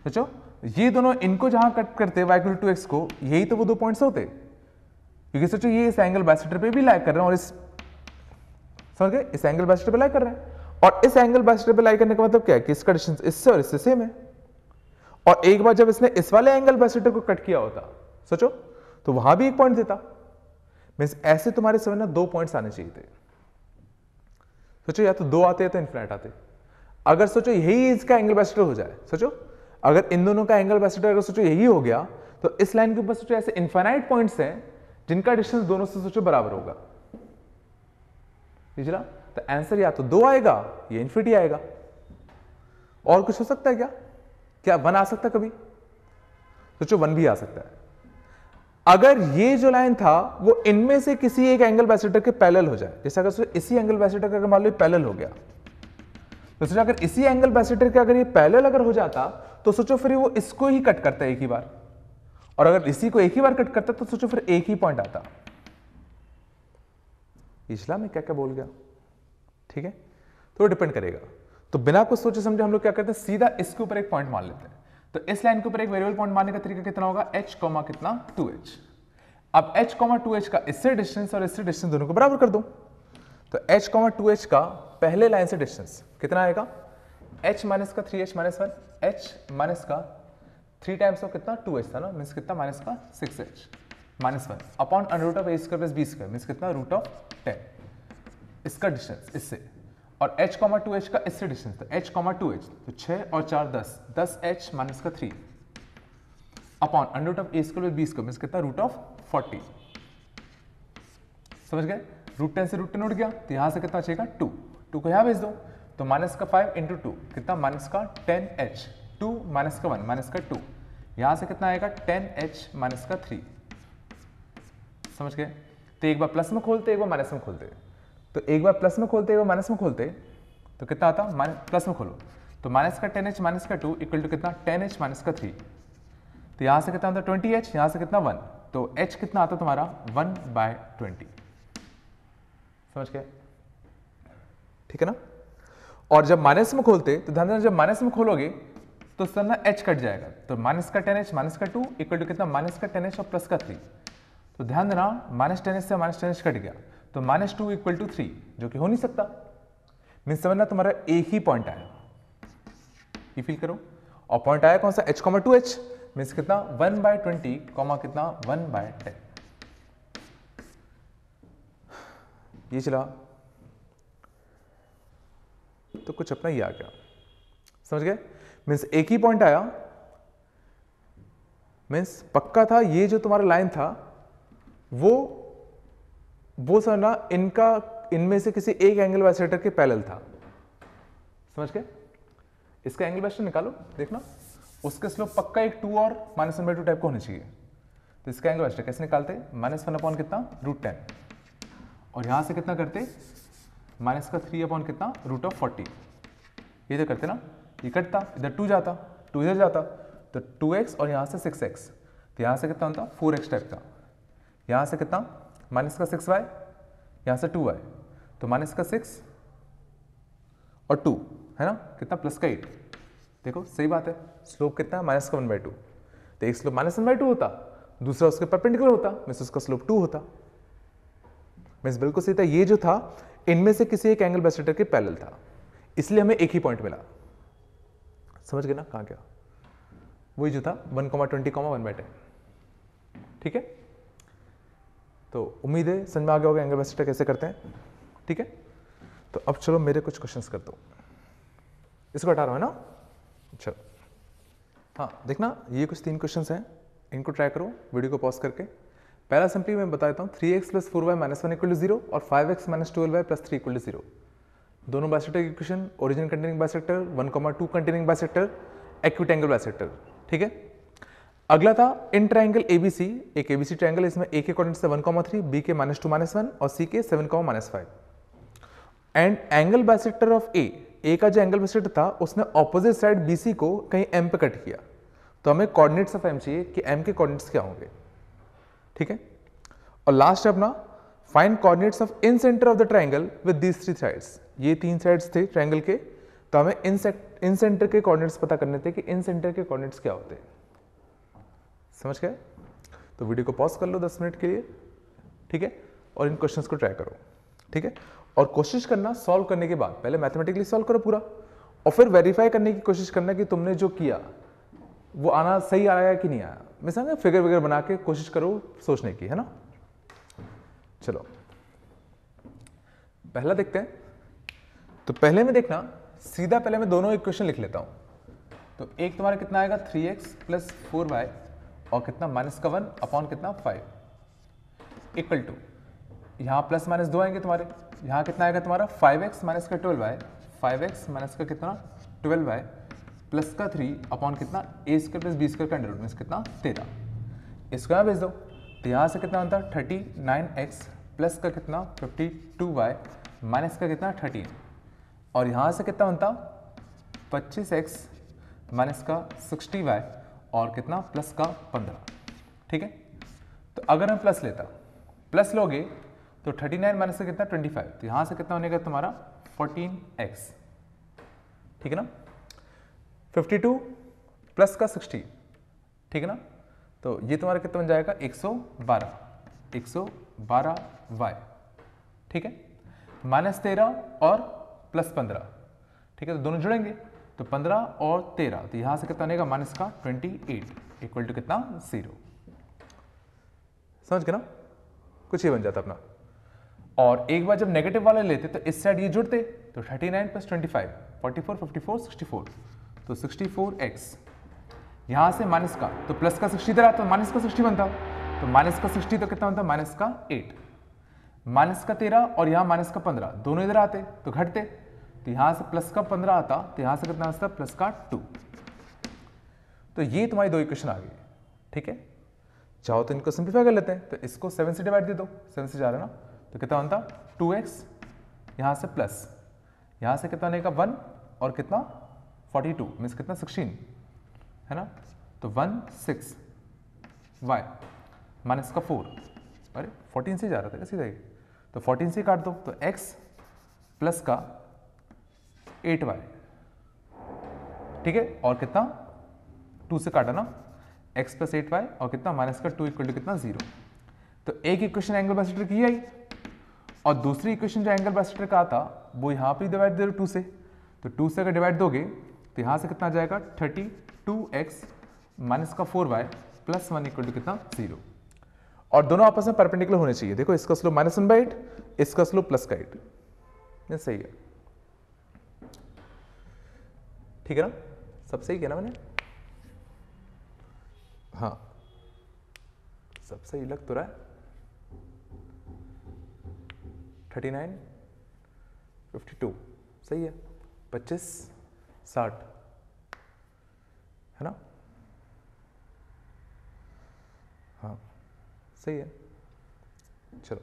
सोचो ये दोनों इनको जहां कट करते y = 2x को, यही तो वो दो पॉइंट्स होते, क्योंकि सोचो ये इस एंगल बाइसेक्टर पे भी लाई कर रहे हैं और इस, समझ गए, इस एंगल बाइसेक्टर पे लाई कर रहे हैं, और इस एंगल बाइसेक्टर पे लाई करने का मतलब क्या है कि इसका डिस्टेंस इससे और इससे सेम है, और एक बार जब इसने इस वाले एंगल बाइसेक्टर को कट किया होता सोचो तो वहां भी एक पॉइंट देता, मींस ऐसे तुम्हारे समझ ना दो पॉइंट्स आने चाहिए थे, सोचो या तो दो आते या तो इन्फिनिट आते। अगर सोचो यही इसका एंगल बाइसेक्टर हो जाए, सोचो अगर इन दोनों का एंगल बाइसेक्टर अगर सोचो यही हो गया, तो इस लाइन के ऊपर सोचो ऐसे इन्फिनिट पॉइंट्स हैं जिनका डिस्टेंस दोनों से सोचो बराबर होगा, पिछला, तो आंसर या तो 2 आएगा या इन्फिनिटी आएगा, और कुछ हो सकता है क्या, क्या 1 आ सकता है कभी, सोचो 1 भी आ सकता है। अगर ये जो लाइन था वो इनमें से किसी एक एंगल बाइसेक्टर के पैरेलल हो जाए, जैसे अगर इसी एंगल बाइसेक्टर का मान लो पैरेलल हो गया, तो सोचो अगर इसी एंगल बाइसेक्टर के अगर ये पैरेलल अगर हो जाता तो सोचो फिर वो इसको ही कट करता है एक ही बार, और अगर इसी को एक ही बार कट करता तो सोचो फिर एक ही पॉइंट आता। पिछला में क्या क्या बोल गया, ठीक है, तो डिपेंड करेगा। तो बिना कुछ सोचे समझे हम लोग क्या करते हैं, सीधा इसके ऊपर एक पॉइंट मान लेते हैं। तो इस लाइन के ऊपर एक वेरिएबल पॉइंट मानने का तरीका कितना होगा, h, कितना 2h। अब h, 2h का इससे डिस्टेंस और इससे डिस्टेंस दोनों को बराबर कर दो, तो h, 2h का पहले लाइन से डिस्टेंस कितना आएगा, h माइनस का 3h माइनस 1, h माइनस का 3 टाइम्स ऑफ कितना 2h था ना, मीन्स कितना माइनस का 6h minus 1 upon √(a² + b², means कितना √10 इसका डिस्टेंस इससे, और h, 2h का इससे डिस्टेंस, तो h, 2h, तो 6 और 4 10, 10h माइनस का 3 अपॉन √(a² + b², मीन्स कितना √40। समझ गए, √10 से √10 उठ गया, तो यहां से कितना बचेगा 2, 2 को यहां भेज दो, तो माइनस का 5 × 2 कितना माइनस का 10h, 2 माइनस का 1 माइनस का 2, यहां से कितना आएगा 10h माइनस का 3। समझ गए, तो एक बार प्लस में खोलते एक बार माइनस में खोलते, तो एक बार प्लस में खोलते एक बार माइनस में खोलते, तो कितना आता, प्लस में खोलो तो माइनस का 10h माइनस का 2 इक्वल टू कितना 10h माइनस का 3, तो यहां से कितना आता 20h, यहां से कितना 1, तो h कितना आता तुम्हारा 1/20। समझ गए, ठीक है ना। और जब माइनस में खोलते तो ध्यान देना, जब माइनस में खोलोगे तो सर ना h कट जाएगा, तो माइनस का 10h माइनस का 2 इक्वल टू कितना माइनस का 10h और प्लस का 3, तो ध्यान देना माइनस 10h से माइनस 10h कट गया, तो -2 इक्वल टू 3, जो कि हो नहीं सकता, मीन्स समझना तुम्हारा एक ही पॉइंट आया, ये फील करो, और पॉइंट आया कौन सा h, 2h, मीन्स कितना 1/20, कितना 1/10। ये चला, तो कुछ अपना ही आ गया, समझ गए, मीन्स एक ही पॉइंट आया, मीन्स पक्का था ये जो तुम्हारा लाइन था वो वो सर ना इनमें से किसी एक एंगल बाइसेक्टर के पैरेलल था, समझ गए? इसका एंगल बाइसेक्टर निकालो, देखना उसके स्लोप पक्का एक 2 और -1/2 टाइप का होना चाहिए। तो इसका एंगल बाइसेक्टर कैसे निकालते? -1 अपॉन कितना √10, और यहां से कितना करते -3 अपॉन कितना √40। ये तो करते ना, ये कटता, इधर 2 जाता, 2 इधर जाता, तो 2x और यहां से 6x, तो यहां से कितना होता 4x टाइप का, यहां से कितना -6y, यहां से 2y, तो -6 और 2 है ना, कितना +8। देखो सही बात है, स्लोप कितना है -1/2, तो एक स्लोप -1/2 होता, दूसरा उसके परपेंडिकुलर होता, मींस उसका स्लोप 2 होता। मींस बिल्कुल सही था, ये जो था इनमें से किसी एक एंगल बाइसेक्टर के पैरेलल था, इसलिए हमें एक ही पॉइंट मिला। समझ गए ना कहां गया? वही जो था 1,20,1/10। ठीक है, तो उम्मीद है समझ में आ गया होगा एंगल बाइसेक्टर कैसे करते हैं। ठीक है, तो अब चलो मेरे कुछ क्वेश्चंस कर दो, इसको हटा रहा हूं है ना। चलो हाँ, देखना ये कुछ 3 क्वेश्चंस हैं, इनको ट्राई करो वीडियो को पॉज करके। पहला सिंपली मैं बता देता हूँ, 3x + 4y - 1 = 0 और 5x - 12y + 3 = 0। दोनों बाइसेक्टर की equation, origin containing bisector, 1,2 containing bisector, acute angle bisector. ठीक है, अगला था इन ट्राइंगल ABC, एक ABC ट्राइंगल, इसमें A के कोऑर्डिनेट्स 1,3, B के -2 -1 और C के 7, -5 and angle bisector of A का जो एंगल बाइसेक्टर था उसने ऑपोजिट साइड BC को कहीं M पे कट किया, तो हमें कोऑर्डिनेट्स ऑफ M चाहिए कि M के कोऑर्डिनेट्स क्या होंगे। ठीक है, और लास्ट है अपना find coordinates of in centre of the triangle with these 3 sides. ये 3 साइड्स थे ट्राइंगल के, तो हमें इन सेंटर के कोऑर्डिनेट्स पता करने थे कि इन सेंटर के कोऑर्डिनेट्स क्या होते हैं। समझ गए? तो वीडियो को पॉज कर लो 10 मिनट के लिए। ठीक है, और इन क्वेश्चंस को ट्राई करो। ठीक है, और कोशिश करना सॉल्व करने के बाद पहले मैथमेटिकली सॉल्व करो पूरा, और फिर वेरीफाई करने की कोशिश करना कि तुमने जो किया वो आना सही आया कि नहीं आया। मैं समझा, फिगर वगैरह बना के कोशिश करो सोचने की, है ना। चलो पहला देखते हैं। तो पहले में देखना सीधा, पहले मैं दोनों इक्वेशन लिख लेता हूं। तो एक तुम्हारा कितना आएगा 3x + 4y और कितना -1 अपॉन कितना 5 इक्वल टू, यहाँ +- 2 आएंगे तुम्हारे, यहाँ कितना आएगा तुम्हारा 5x - 12y, 5x - कितना 12y +3 अपॉन कितना a² + b² का अंडर रूट, मीन्स कितना 13। इसको यहाँ भेज दो, तो यहाँ से कितना बनता 39x प्लस का कितना 52y माइनस का कितना 13, और यहाँ से कितना बनता 25x माइनस का 60y और कितना प्लस का 15। ठीक है, तो अगर हम प्लस लेता, प्लस लोगे तो 39 माइनस का कितना 25, तो यहाँ से कितना बनेगा तुम्हारा 14x। ठीक है ना, 52 प्लस का 60, ठीक है ना, तो ये तुम्हारा कितना बन जाएगा 112y। ठीक है, -13 और +15। ठीक है, तो दोनों जुड़ेंगे तो 15 और 13, तो यहां से कितना बनेगा माइनस का 28 इक्वल टू कितना 0। समझ गए ना, कुछ ये बन जाता अपना। और एक बार जब नेगेटिव वाले लेते तो इस साइड ये जुड़ते, तो 39 + 25 44 54 64, तो 64x। यहां से माइनस का, तो प्लस का 60 इधर आता, माइनस का 60 बनता, तो माइनस का 60 तो कितना बनता माइनस का 8, माइनस का 13 और यहाँ माइनस का 15, दोनों इधर आते तो घटते, तो यहां से प्लस का 15 आता, तो यहां से कितना आता प्लस का 2। तो ये तुम्हारी दो इक्वेशन आ गई। ठीक है, चाहो तो इनको सिंप्लीफाई कर लेते हैं, तो इसको 7 से डिवाइड दे दो, 7 से जा रहा है ना, तो कितना बनता 2x, यहां से प्लस, यहां से कितना बनेगा 1 और कितना 42 मीन्स कितना 16 है ना, तो 16y माइनस का 4, अरे 14 से जा रहा था कैसे जाएगी, तो 14 से काट दो, तो x प्लस का 8y। ठीक है, और कितना 2 से काटा ना, x प्लस 8y और कितना माइनस का 2 इक्वल टू कितना 0। तो एक इक्वेशन एंगल बाइसेक्टर की आई, और दूसरी इक्वेशन जो एंगल बाइसेक्टर का आता वो यहाँ पे डिवाइड दे दो 2 से, तो 2 से अगर डिवाइड दोगे तो यहाँ से कितना आ जाएगा 32x माइनस का 4y प्लस 1 इक्वल टू कितना 0। और दोनों आपस में परपेंडिकुलर होने चाहिए। देखो इसका स्लोप -1/8, इसका स्लोप +8, ये सही है। ठीक है ना, सब सही किया ना मैंने, हाँ सब सही लग तो रहा है। 39 52 सही है, 25 60 है ना, हाँ सही है। चलो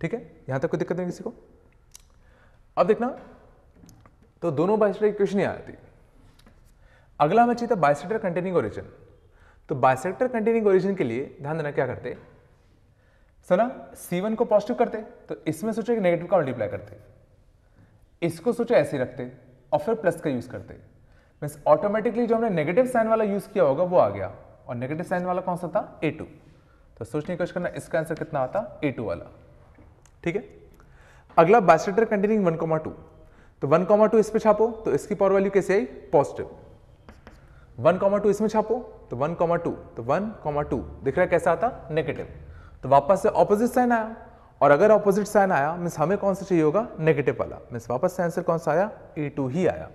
ठीक है, यहां तक कोई दिक्कत नहीं किसी को। अब देखना, तो दोनों बाइसेक्टर इक्वेशन ही आती। अगला हमें चाहिए था बाइसेक्टर कंटेनिंग ओरिजिन। तो बाइसेक्टर कंटेनिंग ओरिजिन के लिए ध्यान देना क्या करते, सुना, C1 को पॉजिटिव करते तो इसमें सोचो कि नेगेटिव का मल्टीप्लाई करते, इसको सोचो ऐसे ही रखते और फिर प्लस का यूज करते। मीन्स ऑटोमेटिकली जो हमने नेगेटिव साइन वाला यूज किया होगा वो आ गया, और नेगेटिव साइन वाला कौन सा था, A2। तो सोचने की कोशिश करना इसका आंसर कितना आता, A2 वाला। ठीक है, अगला बाइसेक्टर कंटेनिंग 1,2। तो 1,2 इस पे छापो तो इसकी पावर वैल्यू कैसे आई, पॉजिटिव। 1,2 इसमें छापो तो 1,2, तो 1,2 दिख रहा है कैसा आता, नेगेटिव। तो वापस से ऑपोजिट साइन आया, और अगर ऑपोजिट साइन आया मीन्स हमें कौन सा चाहिए होगा, नेगेटिव वाला। मीन्स वापस से आंसर कौन सा आया, A2 ही आया।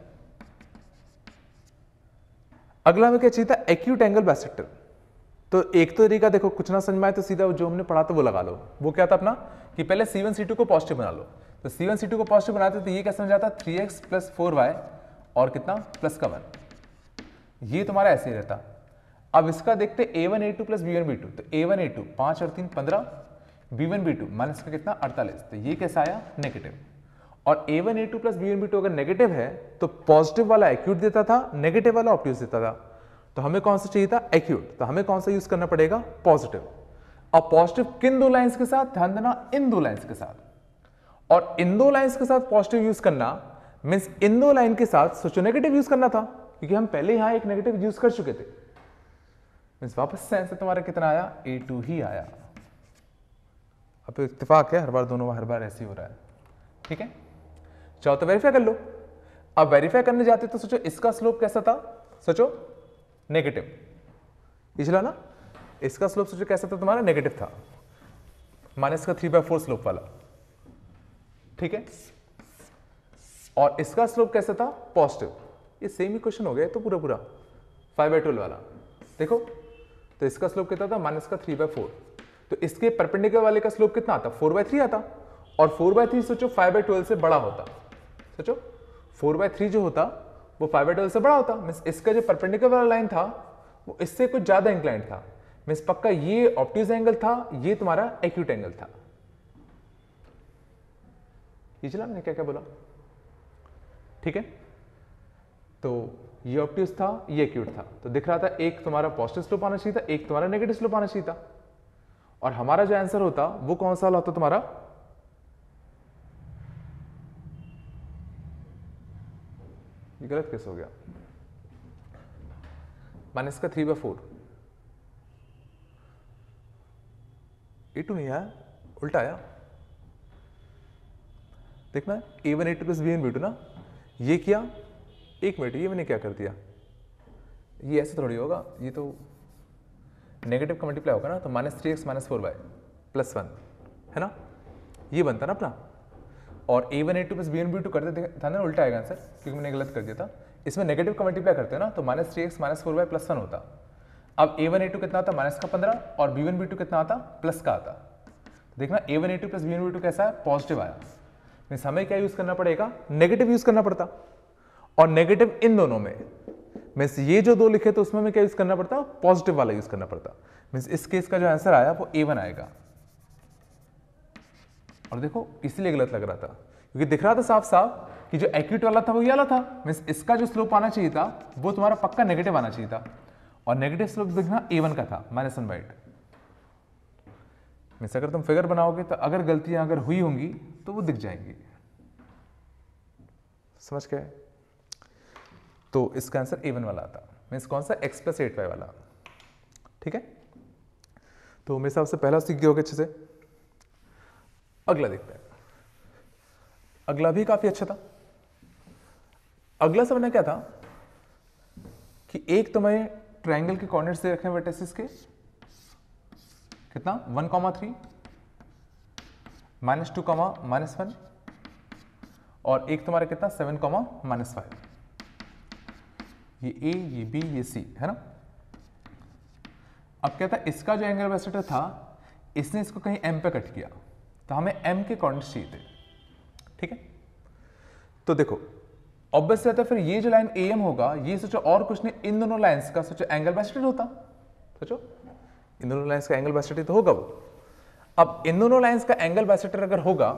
अगला हमें क्या चाहिए था, एक्यूट एंगल बाइसेक्टर। तो एक तो तरीका देखो, कुछ ना समझ में आए तो सीधा जो हमने पढ़ा था वो लगा लो। वो क्या था अपना, कि पहले C1 C2 को पॉजिटिव बना लो। तो C1 C2 को पॉजिटिव बनाते तो ये क्या समझ आता, 3x + 4y और कितना, प्लस का 1, ये तुम्हारा ऐसे ही रहता। अब इसका देखते A1 A2 + B1 B2। तो A1 A2 5 और 3 15, B1 B2 माइनस का कितना 48। तो ये कैसा आया, नेगेटिव। और A1 A2 + B1 B2 अगर नेगेटिव है तो पॉजिटिव वाला एक्यूट देता था, नेगेटिव वाला ऑब्ट्यूज देता था। तो हमें कौन सा चाहिए था, एक्यूट। तो हमें कौन सा यूज करना पड़ेगा, पॉजिटिव। और पॉजिटिव किन दो लाइंस के साथ, ध्यान देना, इन दो लाइंस के साथ। और इन दो लाइंस के साथ पॉजिटिव यूज करना मींस इन दो लाइन के साथ सोचो नेगेटिव यूज करना था, क्योंकि हम पहले यहां एक नेगेटिव यूज कर चुके थे। मींस वापस से आंसर तुम्हारा कितना आया, A2 ही आया। अब इत्तेफाक है, हर बार दोनों हर बार ऐसे ही हो रहा है। ठीक है, चाहो तो वेरीफाई कर लो। अब वेरीफाई करने जाते तो सोचो इसका स्लोप कैसा था, सोचो नेगेटिव, पिछला ना, इसका स्लोप सोचो कैसा था तुम्हारा, नेगेटिव था, माइनस का 3/4 स्लोप वाला। ठीक है, और इसका स्लोप कैसा था, पॉजिटिव। ये सेम ही क्वेश्चन हो गया तो पूरा पूरा 5/12 वाला। देखो तो इसका स्लोप कितना था, माइनस का 3/4। तो इसके परपेंडिकुलर वाले का स्लोप कितना आता, 4/3 आता। और 4/3 सोचो 5/12 से बड़ा होता। सोचो 4/3 जो होता वो 5/12 से बड़ा होता। मीन्स इसका जो परपेंडिकुलर वाला लाइन था वो इससे कुछ ज्यादा इंक्लाइंड था। मीन्स पक्का ये ऑब्ट्यूज एंगल था, ये तुम्हारा एक्यूट एंगल था। ये चला मैंने क्या क्या बोला, ठीक है। तो ये ऑब्ट्यूज था, ये एक्यूट था। तो दिख रहा था एक तुम्हारा पॉजिटिव स्लोप आना चाहिए था, एक तुम्हारा नेगेटिव स्लोप आना चाहिए था। और हमारा जो आंसर होता वो कौन सा वाला होता तुम्हारा, ये गलत कैसे हो गया, माइनस का 3/4। A2 नहीं आया, उल्टा आया। देखना A1 A2 + B1 B2 ना, ये किया, एक मिनट ये मैंने क्या कर दिया, ये ऐसे थोड़ी होगा, ये तो नेगेटिव का मल्टीप्लाई होगा ना। तो -3x - 4y + 1 है ना, ये बनता ना अपना। और A1 A2 + B1 B2 करते था ना, उल्टा आएगा आंसर, क्योंकि मैंने गलत कर दिया था। इसमें नेगेटिव का मल्टीप्लाई करते हैं ना, तो -3x - 4y + 1 होता। अब A1 A2 कितना आता, माइनस का 15, और B1 B2 कितना आता, प्लस का आता। देखना A1 A2 + B1 B2 कैसा है, पॉजिटिव आया। मीन्स हमें क्या यूज करना पड़ेगा, नेगेटिव यूज करना पड़ता। और नेगेटिव इन दोनों में, मीन्स ये जो दो लिखे तो उसमें हमें क्या यूज करना पड़ता, पॉजिटिव वाला यूज करना पड़ता। मीन्स इस केस का जो आंसर आया वो A1 आएगा। और देखो इसलिए गलत लग रहा था, क्योंकि दिख रहा था साफ साफ कि जो एक्यूट वाला था वो ये वाला था। मीन्स इसका जो स्लोप आना चाहिए था वो तुम्हारा पक्का नेगेटिव आना चाहिए था। और नेगेटिव स्लोप देखना A1 का था, -1/8। मीन्स अगर तुम फिगर बनाओगे तो अगर गलतियां अगर हुई होंगी तो वो दिख जाएंगी। समझ गए, तो इसका आंसर A1 वाला आता। मीन्स कौन सा, x + 8y वाला। ठीक है, तो मेरे हिसाब से पहला सीख गए होगे अच्छे से। अगला देखते हैं, अगला भी काफी अच्छा था। अगला समझना क्या था कि एक तुम्हें ट्रायंगल के कोऑर्डिनेट्स दे रखे हैं वर्टिसेस के, कितना 1,3 -2, -1, और एक तुम्हारा कितना 7, -5। ये A, ये B, ये C है ना। अब क्या था, इसका जो एंगल बाइसेक्टर था इसने इसको कहीं M पे कट किया। तो हमें m के कोऑर्डिनेट्स चाहिए थे, ठीक है। तो देखो ऑब्वियस रहता है फिर ये जो लाइन AM होगा, ये सोचो और कुछ नहीं, इन दोनों लाइंस का सोचो एंगल बाइसेक्टर होता, सोचो इन दोनों लाइंस का एंगल बाइसेक्टर तो होगा वो। अब इन दोनों लाइंस का एंगल बाइसेक्टर अगर होगा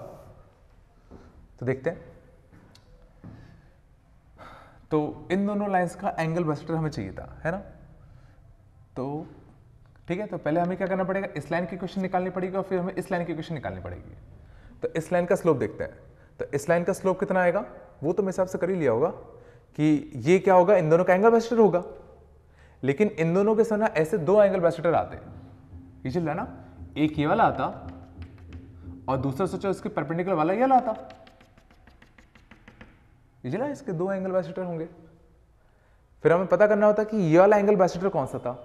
तो देखते हैं, तो इन दोनों लाइंस का एंगल बाइसेक्टर हमें चाहिए था, है ना। तो ठीक है, तो पहले हमें क्या करना पड़ेगा, इस लाइन की इक्वेशन निकालनी पड़ेगी और फिर हमें इस लाइन की इक्वेशन निकालनी पड़ेगी। तो इस लाइन का स्लोप देखते हैं, तो इस लाइन का स्लोप कितना आएगा, वो तो मेरे हिसाब से कर ही लिया होगा कि ये क्या होगा, इन दोनों का एंगल बाइसेक्टर होगा। लेकिन इन दोनों के साथ ना ऐसे दो एंगल बाइसेक्टर आते हैं, ये चल रहा है ना, एक ये वाला आता और दूसरा सोचो इसके परपेंडिकुलर वाला ये वाला आता, ये चला, इसके दो एंगल बाइसेक्टर होंगे। फिर हमें पता करना होता कि ये वाला एंगल बाइसेक्टर कौन सा था।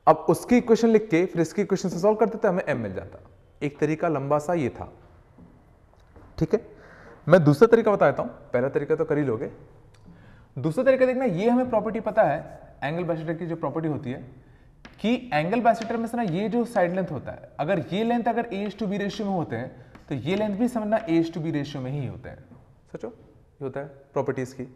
अब उसकी इक्वेशन लिख के फिर इसकी इक्वेशन से सॉल्व करते थे, हमें m मिल जाता। एक तरीका लंबा सा ये था, ठीक है। मैं दूसरा तरीका बता देता हूं, पहला तरीका तो कर ही लोगे। दूसरा तरीका देखना, ये हमें प्रॉपर्टी पता है एंगल बाइसेक्टर की, जो प्रॉपर्टी होती है कि एंगल बाइसेक्टर में से ना ये जो साइड लेंथ होता है, अगर ये लेंथ अगर A:B रेशियो में होते हैं तो ये लेंथ भी समझना A:B रेशियो में ही होते हैं। सोचो ये होता है प्रॉपर्टीज की।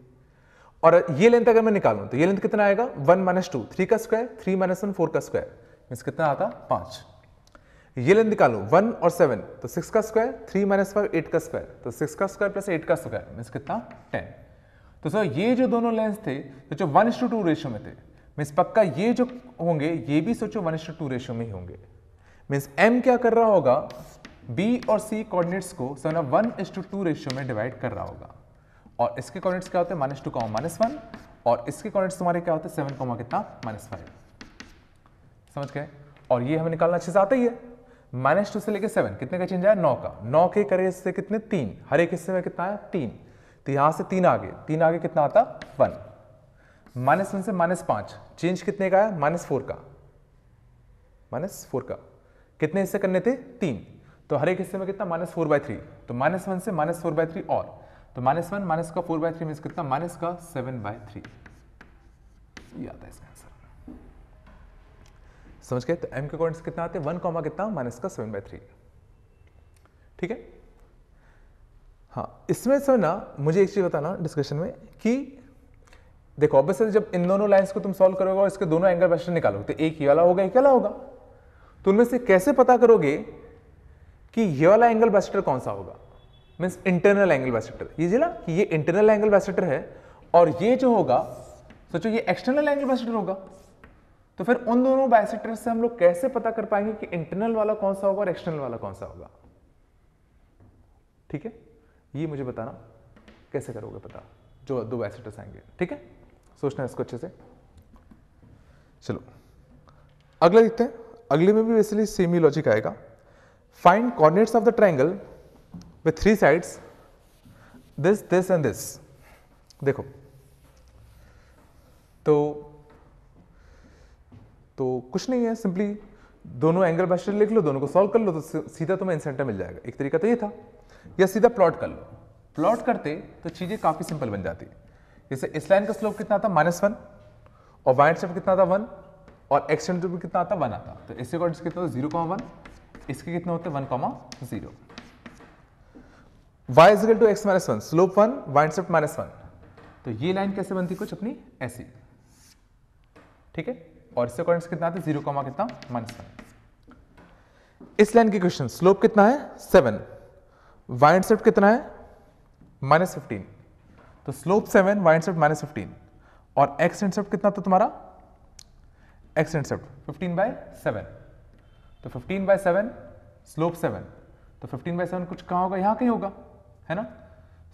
और ये लेंथ अगर मैं निकालूं तो ये लेंथ कितना आएगा, 1 - 2, 3 का स्क्वायर, 3 - 1 4 का स्क्वायर, मींस कितना आता 5। ये लेंथ निकालूं 1 और 7 तो 6 का स्क्वायर, 3 - 5 8 का स्क्वायर, तो 6 का स्क्वायर प्लस 8 का स्क्वायर मींस कितना 10। तो सर ये जो दोनों लेंथ थे तो जो 1:2 रेशियो में थे, मींस पक्का ये जो होंगे ये भी सोचो 1:2 रेशियो में ही होंगे। मींस m क्या कर रहा होगा, b और c कोऑर्डिनेट्स को सर 1:2 रेशियो में डिवाइड कर रहा होगा। और इसके कोऑर्डिनेट्स क्या होते हैं, -2, -1, और इसके कोऑर्डिनेट्स तुम्हारे क्या होते हैं 7, कितना -5। समझ गए। और ये हमें निकालना अच्छे से आता ही है। -2 से लेके 7 कितने का चेंज आया, 9 का। 9 के करे से कितने 3, हर एक हिस्से में कितना आया 3, तो यहां से 3 आगे, 3 आगे कितना आता 1। -1 से -5 चेंज कितने का आया, -4 का। -4 का कितने हिस्से करने थे 3, तो हर एक हिस्से में कितना -4/3, तो -1 से -4/3 और, तो -1 माइनस का 4/3 मींस कितना माइनस का 7/3। ये आता है इसका आंसर। समझ गए। तो m के कोऑर्डिनेट्स कितना आते हैं 1, कितना -7/3। ठीक है। हाँ, इसमें सर ना मुझे एक चीज बताना डिस्कशन में कि देखो ऑब्वियसली जब इन दोनों लाइंस को तुम सॉल्व करोगे और इसके दोनों एंगल बाइसेक्टर निकालोगे तो एक ये वाला होगा एक वाला होगा, तो उनमें से कैसे पता करोगे कि ये वाला एंगल बाइसेक्टर कौन सा होगा, मींस इंटरनल एंगल बाइसेक्टर। ये जिला कि ये इंटरनल एंगल बाइसेक्टर है और ये जो होगा सोचो ये एक्सटर्नल एंगल बाइसेक्टर होगा, तो फिर उन दोनों बाइसेक्टर से हम लोग कैसे पता कर पाएंगे कि इंटरनल वाला कौन सा होगा और एक्सटर्नल वाला कौन सा होगा। ठीक है, ये मुझे बताना कैसे करोगे पता, जो दो बाइसेक्टर्स आएंगे। ठीक है, सोचना है इसको अच्छे से। चलो अगला देखते हैं। अगले में भी बेसिकली सेम ही लॉजिक आएगा। Find coordinates of the triangle with 3 sides, this, this and this। देखो तो कुछ नहीं है, सिंपली दोनों एंगल बाइसेक्टर लिख लो, दोनों को सॉल्व कर लो तो सीधा तुम्हें इंसेंटर मिल जाएगा। एक तरीका तो ये था, या सीधा प्लॉट कर लो। प्लॉट करते तो चीजें काफी सिंपल बन जाती। जैसे इस लाइन का स्लोप कितना था -1 और वाई इंटरसेप्ट कितना था 1 और एक्स इंटरसेप्ट कितना आता 1 आता, तो इसके कोऑर्डिनेट्स कितना होता 0,1, इसके कितने होते 1,0। y is equal to x - 1, slope 1, y intercept -1, तो ये लाइन कैसे बनती कुछ अपनी ऐसी। ठीक है, और इससे कोऑर्डिनेट्स कितना आते 0, कितना -1। इस लाइन की इक्वेशन स्लोप कितना है 7, y इंटरसेप्ट कितना है -15, तो स्लोप 7, y इंटरसेप्ट -15 और x इंटरसेप्ट कितना था तुम्हारा, x इंटरसेप्ट 15/7, तो 15/7 स्लोप 7, तो 15/7 कुछ कहाँ होगा, यहाँ कहीं होगा, है ना।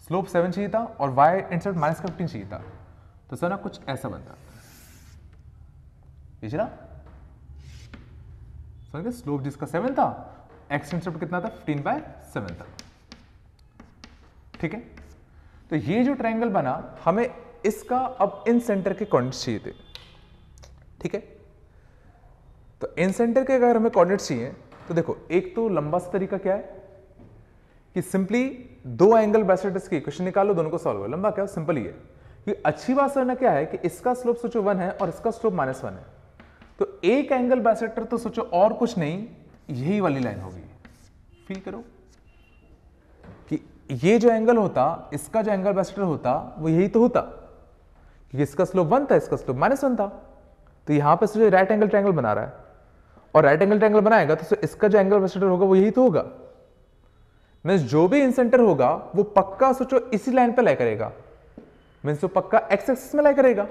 स्लोप 7 चाहिए था और y इंटरसेप्ट -15 चाहिए था, तो सर ना कुछ ऐसा बनता। ये चला समझ, स्लोप जिसका 7 था, x इंटरसेप्ट कितना था 15/7 था। ठीक है, तो ये जो ट्रायंगल बना हमें इसका अब इन सेंटर के कोऑर्डिनेट्स चाहिए थे। ठीक है, तो इन सेंटर के अगर हमें कोऑर्डिनेट्स चाहिए तो देखो एक तो लंबा सा तरीका क्या है कि सिंपली दो एंगल बाइसेक्टर्स की इक्वेशन निकालो, दोनों को सॉल्व करो। लंबा क्या सिंपल ही है कि अच्छी बात समझना क्या है कि इसका स्लोप सोचो 1 है और इसका स्लोप -1 है, तो एक एंगल बाइसेक्टर तो सोचो और कुछ नहीं यही वाली लाइन होगी। फील करो ये जो एंगल होता, इसका जो एंगल बाइसेक्टर होता वो यही तो होता, क्योंकि इसका स्लोप 1 था, इसका स्लोप -1 था। तो यहां पर जो राइट एंगल ट्रायंगल बना रहा है, और राइट एंगल ट्रायंगल बनाएगा तो इसका जो एंगल बाइसेक्टर होगा वो यही तो होगा। मीन्स जो भी इंसेंटर होगा वो पक्का सोचो इसी लाइन पे लाई करेगा, मीन्स वो पक्का एक्स एक्सिस में लाई करेगा।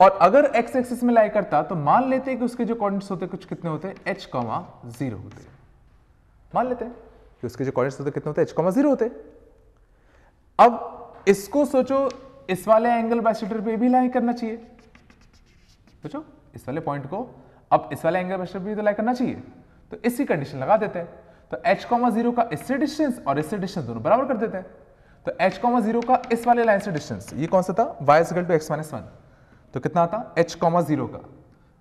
और अगर एक्स एक्सिस में लाई करता तो मान लेते हैं कि उसके जो कोऑर्डिनेट्स होते कुछ कितने होते हैं, h,0 होते। मान लेते हैं कि उसके जो कोऑर्डिनेट्स होते कितने होते, h,0 होते। अब इसको सोचो इस वाले एंगल बाइसेक्टर पे भी लाई करना चाहिए, सोचो इस वाले पॉइंट को अब इस वाले एंगल बाइसेक्टर पे भी तो लाई करना चाहिए। तो इसी कंडीशन लगा देते हैं, तो h,0 का इससे डिस्टेंस और इससे डिस्टेंस दोनों बराबर कर देते हैं। तो h,0 का इस वाले लाइन से डिस्टेंस ये कौन सा था, y = x - 1, तो कितना आता h,0 का,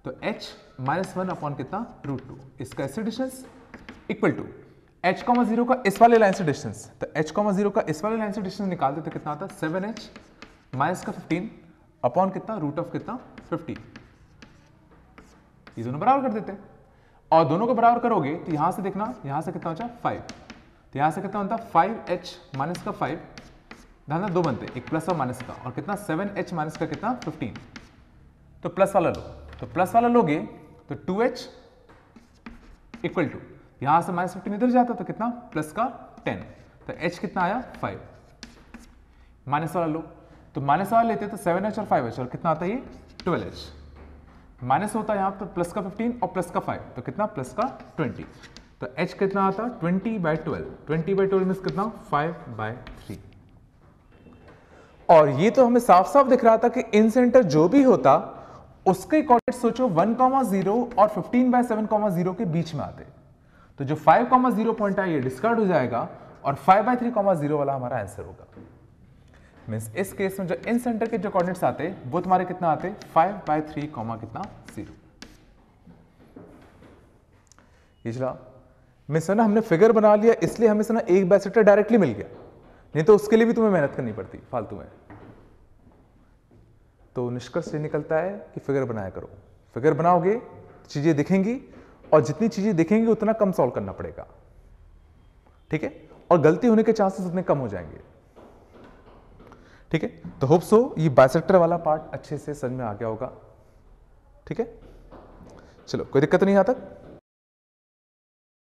तो h-1 अपॉन कितना √2, इसका इससे डिस्टेंस इक्वल टू h,0 का इस वाले लाइन से डिस्टेंस, तो h,0 का इस वाले लाइन से डिस्टेंस निकालते तो कितना आता 7h माइनस का 15 अपॉन कितना √ कितना 50, ये दोनों बराबर कर देते हैं। और दोनों को बराबर करोगे तो यहां से देखना, यहां से कितना होता 5, तो यहां से कितना होता 5h माइनस का 5, ध्यान दो बनते, एक प्लस और माइनस का, और कितना 7h माइनस का कितना 15, तो प्लस वाला लो, तो प्लस वाला लोगे तो 2h इक्वल टू यहां से -15 इधर जाता तो कितना प्लस का 10, तो h कितना आया 5, माइनस वाला लो, तो माइनस वाला लेते तो 7h और 5h, और कितना आता है ये 12h, माइनस होता है यहाँ तो प्लस का 15 और प्लस का 5, तो कितना प्लस का 20, तो h कितना आता 20/12, 20/12 मीन्स कितना 5/3। और ये तो हमें साफ साफ दिख रहा था कि इन सेंटर जो भी होता उसके कोऑर्डिनेट सोचो 1,0 और 15/7,0 के बीच में आते, तो जो 5,0 पॉइंट है ये डिस्कार्ड हो जाएगा और 5/3,0 वाला हमारा आंसर होगा। मीन्स इस केस में जो इन सेंटर के जो कोऑर्डिनेट्स आते वो तुम्हारे कितना आते 5/3, कितना 0। ये चला मीन्स ना हमने फिगर बना लिया, इसलिए हमें से ना एक बाइसेक्टर डायरेक्टली मिल गया, नहीं तो उसके लिए भी तुम्हें मेहनत करनी पड़ती फालतू में। तो निष्कर्ष ये निकलता है कि फिगर बनाया करो, फिगर बनाओगे चीजें दिखेंगी, और जितनी चीजें दिखेंगी उतना कम सॉल्व करना पड़ेगा, ठीक है, और गलती होने के चांसेस उतने कम हो जाएंगे, ठीक है। तो होप सो ये बाइसेक्टर वाला पार्ट अच्छे से समझ में आ गया होगा, ठीक है। चलो कोई दिक्कत नहीं यहाँ तक।